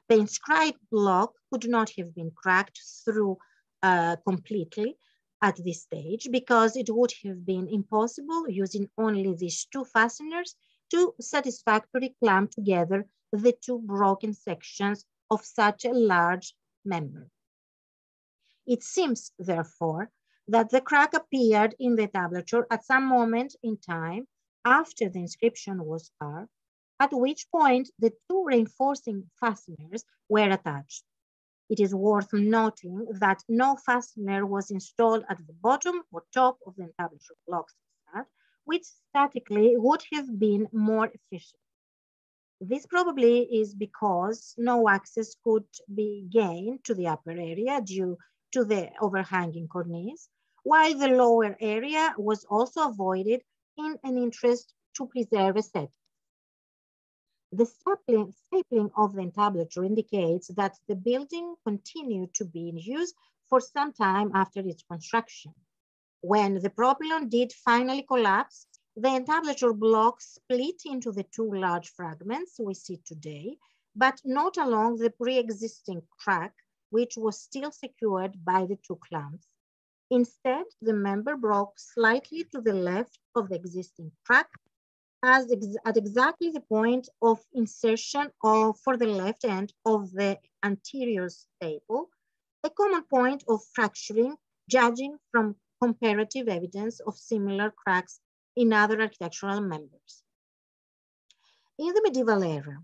The inscribed block could not have been cracked through completely at this stage because it would have been impossible using only these two fasteners to satisfactorily clamp together the two broken sections of such a large member. It seems, therefore, that the crack appeared in the tablature at some moment in time after the inscription was carved, at which point the two reinforcing fasteners were attached. It is worth noting that no fastener was installed at the bottom or top of the entablature block, which statically would have been more efficient. This probably is because no access could be gained to the upper area due to the overhanging cornice, while the lower area was also avoided in an interest to preserve aesthetics. The stapling of the entablature indicates that the building continued to be in use for some time after its construction. When the propylon did finally collapse, the entablature block split into the two large fragments we see today, but not along the pre-existing crack, which was still secured by the two clamps. Instead, the member broke slightly to the left of the existing crack at exactly the point of insertion for the left end of the anterior staple, a common point of fracturing, judging from comparative evidence of similar cracks in other architectural members. In the medieval era,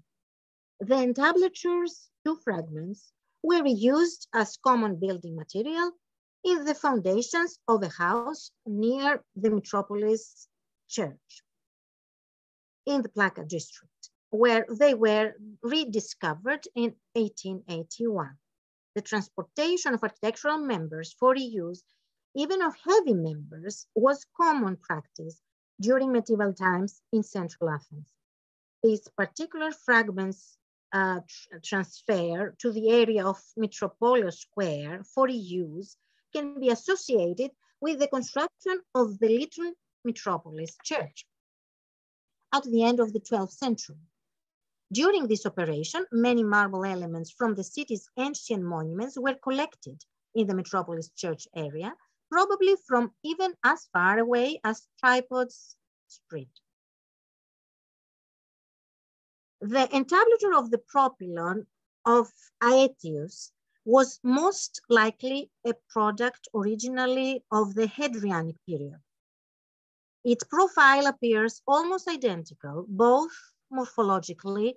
the entablature's two fragments were used as common building material in the foundations of a house near the metropolis church in the Plaka district, where they were rediscovered in 1881. The transportation of architectural members for reuse, even of heavy members, was common practice during medieval times in central Athens. These particular fragments transfer to the area of Metropolis Square for reuse can be associated with the construction of the little metropolis church at the end of the 12th century. During this operation, many marble elements from the city's ancient monuments were collected in the metropolis church area, probably from even as far away as Tripods Street. The entablature of the propylon of Aetius was most likely a product originally of the Hadrianic period. Its profile appears almost identical, both morphologically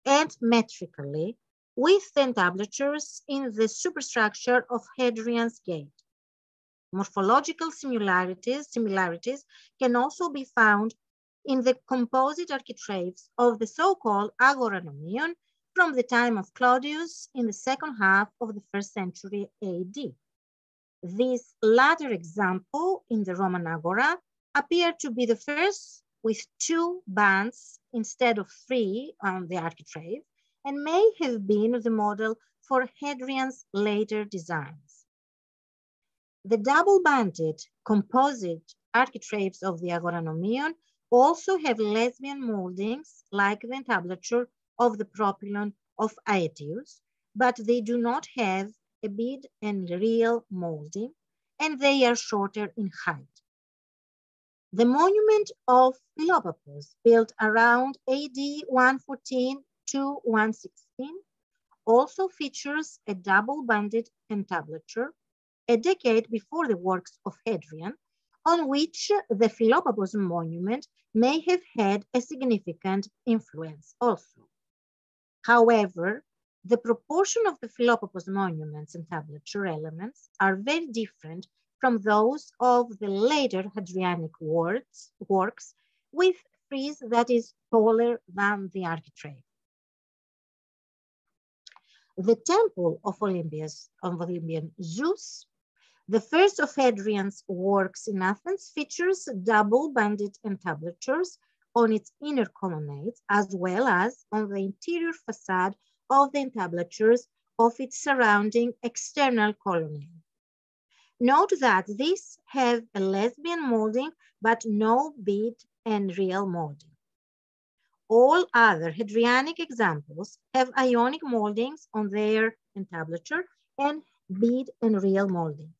and metrically, with the entablatures in the superstructure of Hadrian's Gate. Morphological similarities can also be found in the composite architraves of the so-called Agoranomion from the time of Claudius in the second half of the 1st century AD. This latter example in the Roman Agora appeared to be the first with 2 bands instead of 3 on the architrave, and may have been the model for Hadrian's later designs. The double-banded composite architraves of the Agoranomion also have lesbian moldings like the entablature of the propylon of Aetius, but they do not have a bead and real molding, and they are shorter in height. The monument of Philopappus, built around AD 114 to 116, also features a double-banded entablature, a decade before the works of Hadrian, on which the Philopappus monument may have had a significant influence also. However, the proportion of the Philopappus monuments and entablature elements are very different from those of the later Hadrianic works with frieze that is taller than the architrave. The temple of Olympian Zeus, the first of Hadrian's works in Athens, features double-banded entablatures on its inner colonnades, as well as on the interior facade of the entablatures of its surrounding external colonnade. Note that these have a lesbian molding, but no bead and real molding. All other Hadrianic examples have Ionic moldings on their entablature and bead and real moldings.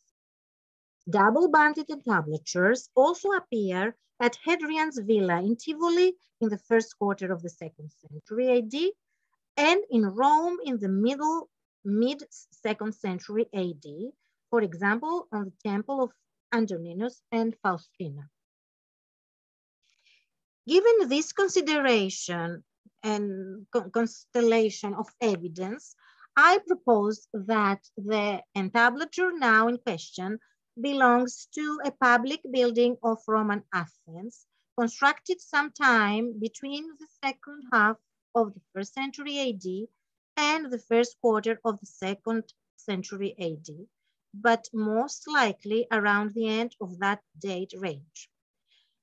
Double-banded entablatures also appear at Hadrian's villa in Tivoli in the first quarter of the 2nd century AD, and in Rome in the mid-2nd century AD, for example, on the temple of Antoninus and Faustina. Given this consideration and constellation of evidence, I propose that the entablature now in question belongs to a public building of Roman Athens, constructed sometime between the second half of the 1st century AD and the first quarter of the 2nd century AD, but most likely around the end of that date range.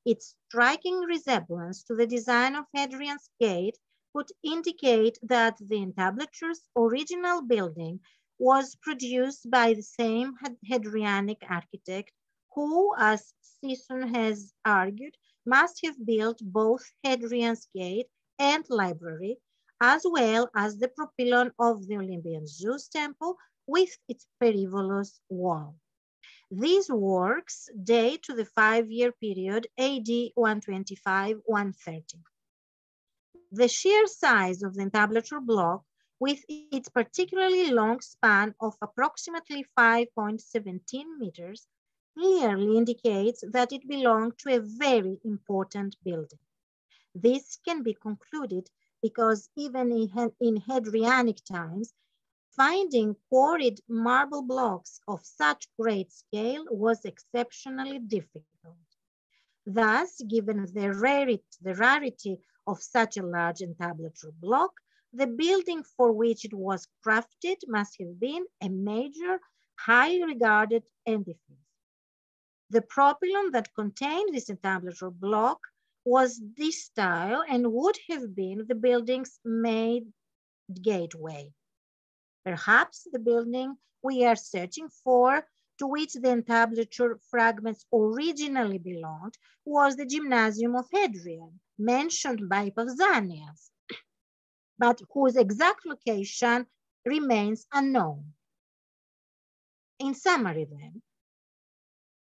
Its striking resemblance to the design of Hadrian's Gate would indicate that the entablature's original building was produced by the same Hadrianic architect who, as Sisson has argued, must have built both Hadrian's Gate and library, as well as the propylon of the Olympian Zeus temple with its perivolous wall. These works date to the 5-year period AD 125-130. The sheer size of the entablature block, with its particularly long span of approximately 5.17 meters, clearly indicates that it belonged to a very important building. This can be concluded because even in Hadrianic times, finding quarried marble blocks of such great scale was exceptionally difficult. Thus, given the rarity of such a large entablature block, the building for which it was crafted must have been a major, highly regarded edifice. The propylon that contained this entablature block was this style and would have been the building's main gateway. Perhaps the building we are searching for, to which the entablature fragments originally belonged, was the Gymnasium of Hadrian, mentioned by Pausanias, but whose exact location remains unknown. In summary then,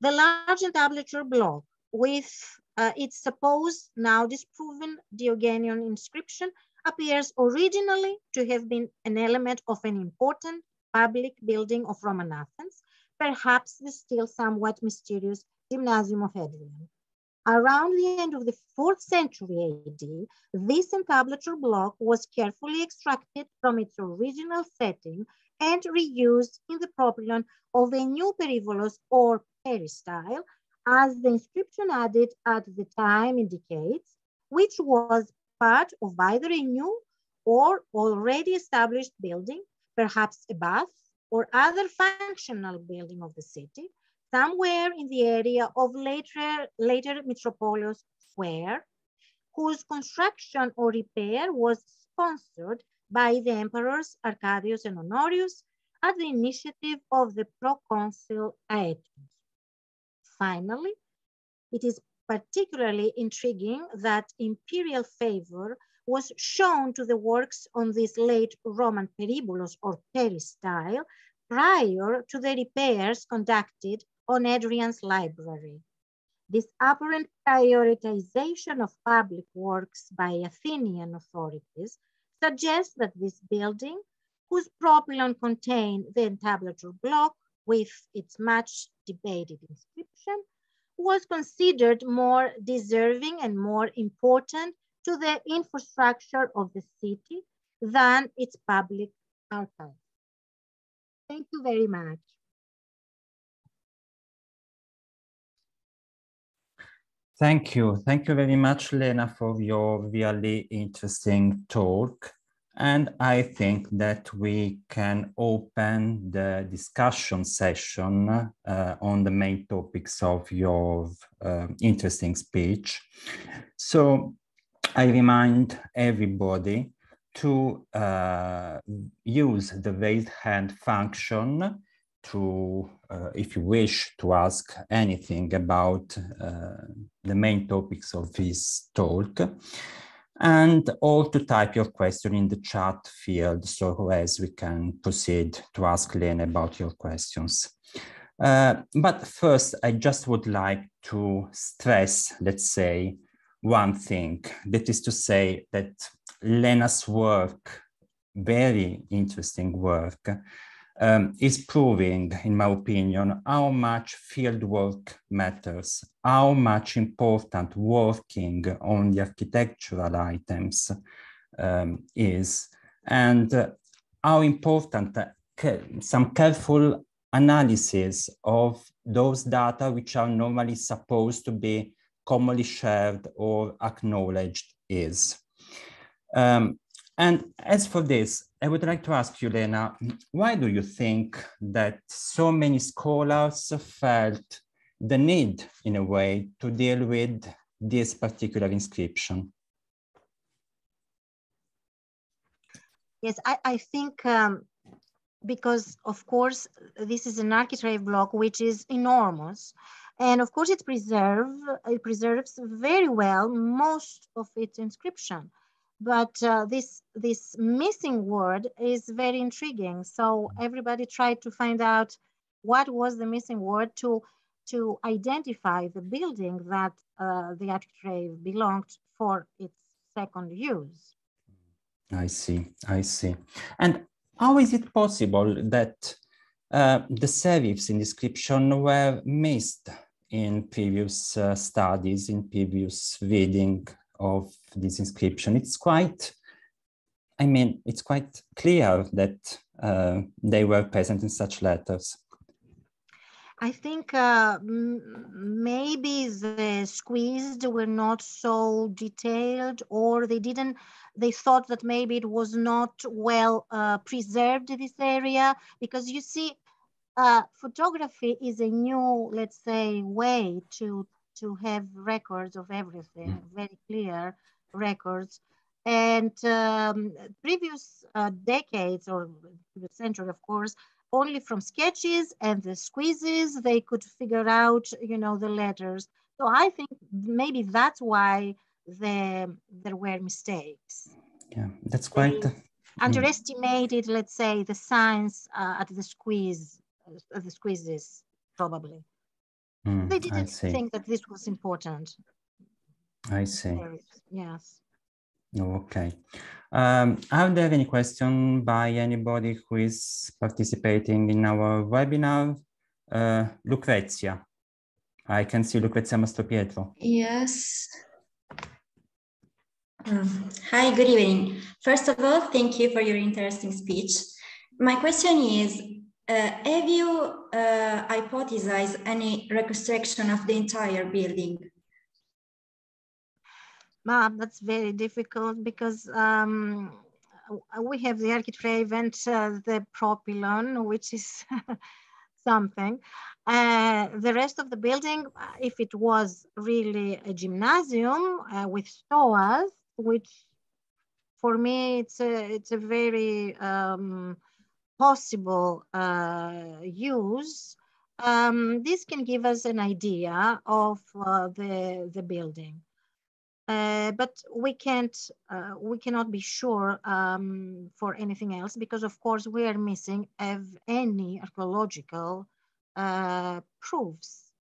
the large entablature block with its supposed, now disproven Diogeneion inscription appears originally to have been an element of an important public building of Roman Athens, perhaps the still somewhat mysterious Gymnasium of Hadrian. Around the end of the 4th century AD, this entablature block was carefully extracted from its original setting and reused in the propylon of a new perivolos or peristyle, as the inscription added at the time indicates, which was part of either a new or already established building, perhaps a bath or other functional building of the city, somewhere in the area of later Metropolis Square, whose construction or repair was sponsored by the emperors Arcadius and Honorius at the initiative of the proconsul Aetius. Finally, it is particularly intriguing that imperial favor was shown to the works on this late Roman peribulos or peristyle prior to the repairs conducted on Hadrian's library. This apparent prioritization of public works by Athenian authorities suggests that this building, whose propylon contained the entablature block with its much debated inscription, was considered more deserving and more important to the infrastructure of the city than its public archive. Thank you very much. Thank you. Thank you very much, Lena, for your really interesting talk. And I think that we can open the discussion session on the main topics of your interesting speech. So I remind everybody to use the raised hand function to, if you wish to ask anything about the main topics of this talk, and or to type your question in the chat field so as we can proceed to ask Lena about your questions. But first, I just would like to stress, let's say, one thing, that is to say that Lena's work, very interesting work, is proving, in my opinion, how much field work matters, how much important working on the architectural items is, and how important some careful analysis of those data which are normally supposed to be commonly shared or acknowledged is. And as for this, I would like to ask you, Lena, why do you think that so many scholars felt the need, in a way, to deal with this particular inscription? Yes, I think because, of course, this is an architrave block which is enormous. And of course, it preserves very well most of its inscription. But this missing word is very intriguing. So everybody tried to find out what was the missing word to identify the building that the architrave belonged for its second use. I see, I see. And how is it possible that the serifs in inscription were missed in previous studies, in previous reading of this inscription? It's quite, I mean, it's quite clear that they were present in such letters. I think maybe the squeezed were not so detailed, or they thought that maybe it was not well preserved, this area, because you see, photography is a new, let's say, way to have records of everything, very clear records. And previous decades or the century, of course, only from sketches and the squeezes, they could figure out, you know, the letters. So I think maybe that's why there were mistakes. Yeah, that's quite... underestimated, let's say, the science at the squeezes, probably. They didn't think that this was important. I see. Yes. Okay. Are there any questions by anybody who is participating in our webinar? Lucrezia. I can see Lucrezia Mastropietro. Yes. Hi, good evening. First of all, thank you for your interesting speech. My question is, have you hypothesized any reconstruction of the entire building? That's very difficult because we have the architrave and the propylon, which is something. The rest of the building, if it was really a gymnasium with stoas, which for me it's a very possible use. This can give us an idea of the building, but we cannot be sure for anything else, because of course we are missing any archaeological proofs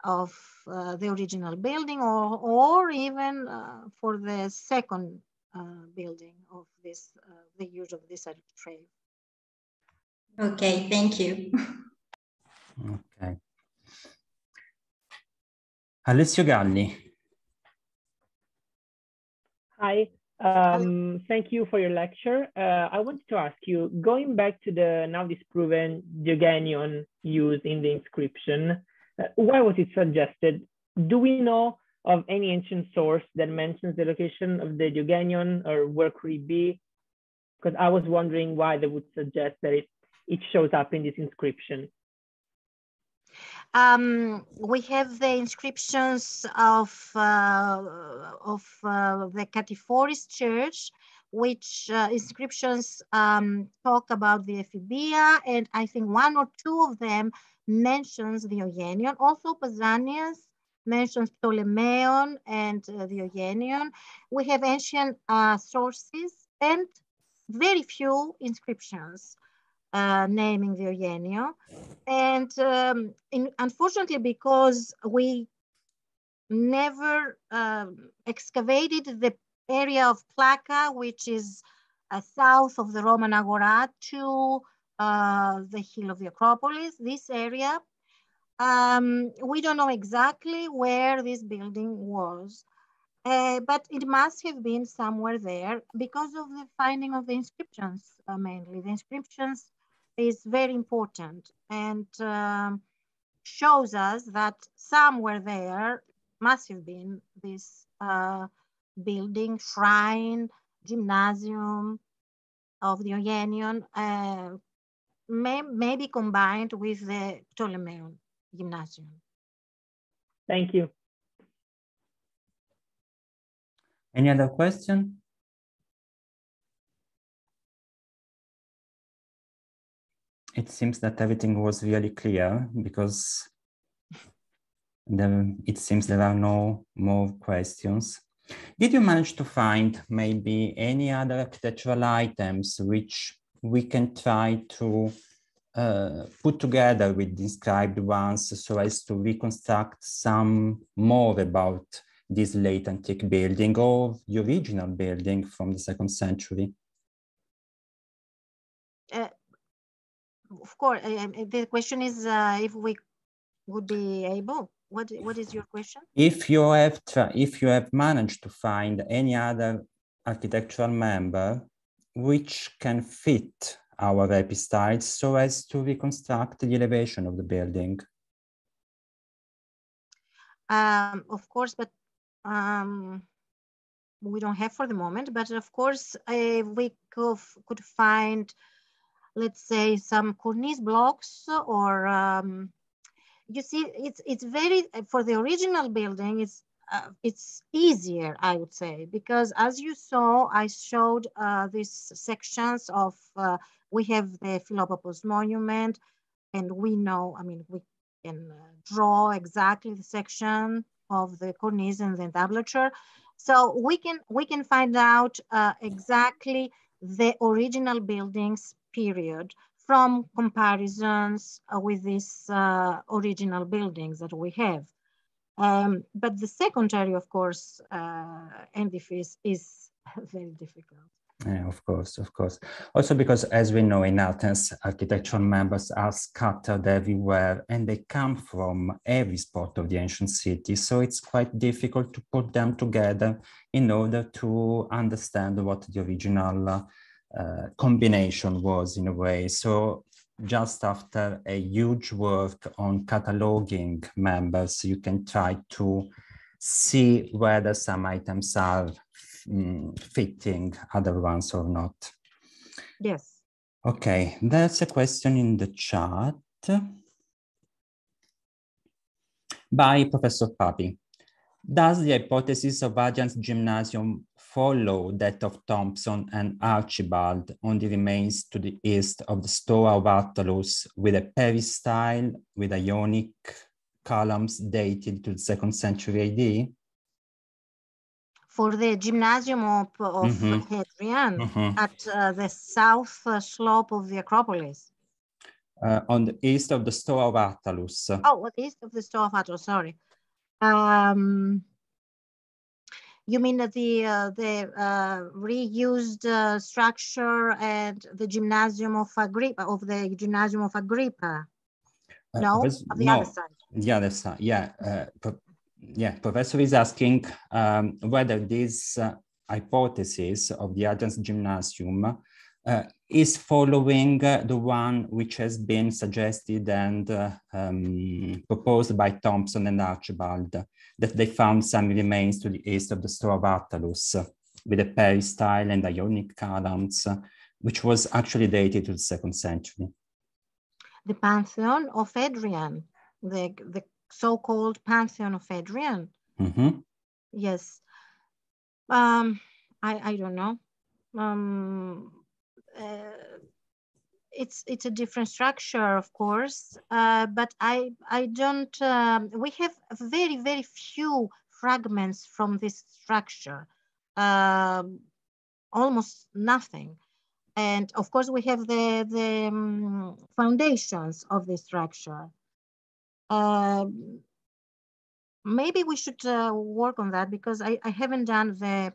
of the original building, or even for the second building of this, the use of this architrave. Okay, thank you. Okay. Alessio Galli. Hi, thank you for your lecture. I wanted to ask you, going back to the now disproven Diogeneion used in the inscription, why was it suggested? Do we know of any ancient source that mentions the location of the Diogeneion, or where could it be? Because I was wondering why they would suggest that it shows up in this inscription. We have the inscriptions of the Katiforis Church, which inscriptions talk about the Ephibia, and I think one or two of them mentions the Diogeneion. Also, Pausanias mentions Ptolemaion and the Diogeneion. We have ancient sources and very few inscriptions naming the Diogeneion. And unfortunately, because we never excavated the area of Plaka, which is south of the Roman Agora, to the hill of the Acropolis, this area, we don't know exactly where this building was, but it must have been somewhere there because of the finding of the inscriptions, mainly. The inscriptions is very important and shows us that somewhere there must have been this building, shrine, gymnasium of the Diogeneion, maybe combined with the Ptolemaion gymnasium. Thank you. Any other question? It seems that everything was really clear, because it seems there are no more questions. Did you manage to find maybe any other architectural items which we can try to put together with the inscribed ones, so as to reconstruct some more about this late antique building or the original building from the 2nd century? Of course, the question is if we would be able. What is your question? If you have managed to find any other architectural member which can fit our epistyles, so as to reconstruct the elevation of the building. Of course, but we don't have for the moment. But of course, we could find, let's say, some cornice blocks, or you see, it's very, for the original building, it's easier, I would say, because as you saw, I showed these sections of, we have the Philopapos monument, and we know, I mean, we can draw exactly the section of the cornice and the entablature. So we can find out exactly the original buildings period from comparisons with these original buildings that we have. But the secondary, of course, edifice is very difficult. Yeah, of course, of course. Also because, as we know, in Athens, architectural members are scattered everywhere, and they come from every spot of the ancient city. So it's quite difficult to put them together in order to understand what the original combination was, in a way. So just after a huge work on cataloging members, you can try to see whether some items are fitting other ones or not. Yes. Okay, there's a question in the chat. by Professor Papi. Does the hypothesis of Hadrian's gymnasium follow that of Thompson and Archibald on the remains to the east of the Stoa of Attalus with a peristyle with Ionic columns dated to the 2nd century AD? For the gymnasium of Hadrian at the south slope of the Acropolis. On the east of the Stoa of Attalus. Oh, east of the Stoa of Attalus, sorry. You mean that the reused structure and the gymnasium of Agrippa, No, of the other side. The other side, yeah. Professor is asking whether this hypothesis of the Hadrian's gymnasium is following the one which has been suggested and proposed by Thompson and Archibald, that they found some remains to the east of the Stoa of Attalus with a peristyle and Ionic columns, which was actually dated to the 2nd century. The Pantheon of Hadrian, the so-called Pantheon of Hadrian. Yes. I don't know. It's a different structure, of course, but I don't, we have very, very few fragments from this structure, almost nothing. And of course, we have the foundations of the structure. Maybe we should work on that, because I haven't done the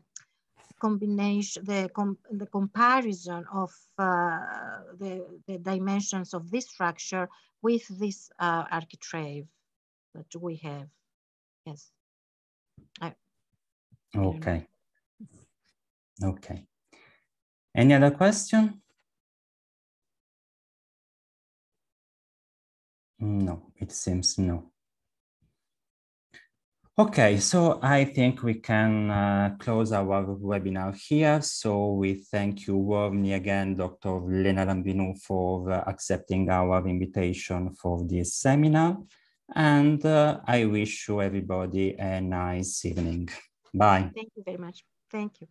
combination, the comparison of the dimensions of this structure with this architrave that we have. Yes. Okay. Okay. Any other question? No, it seems no. Okay, so I think we can close our webinar here. So we thank you warmly again, Dr. Lena Lamprinou, for accepting our invitation for this seminar. And I wish you everybody a nice evening. Bye. Thank you very much. Thank you.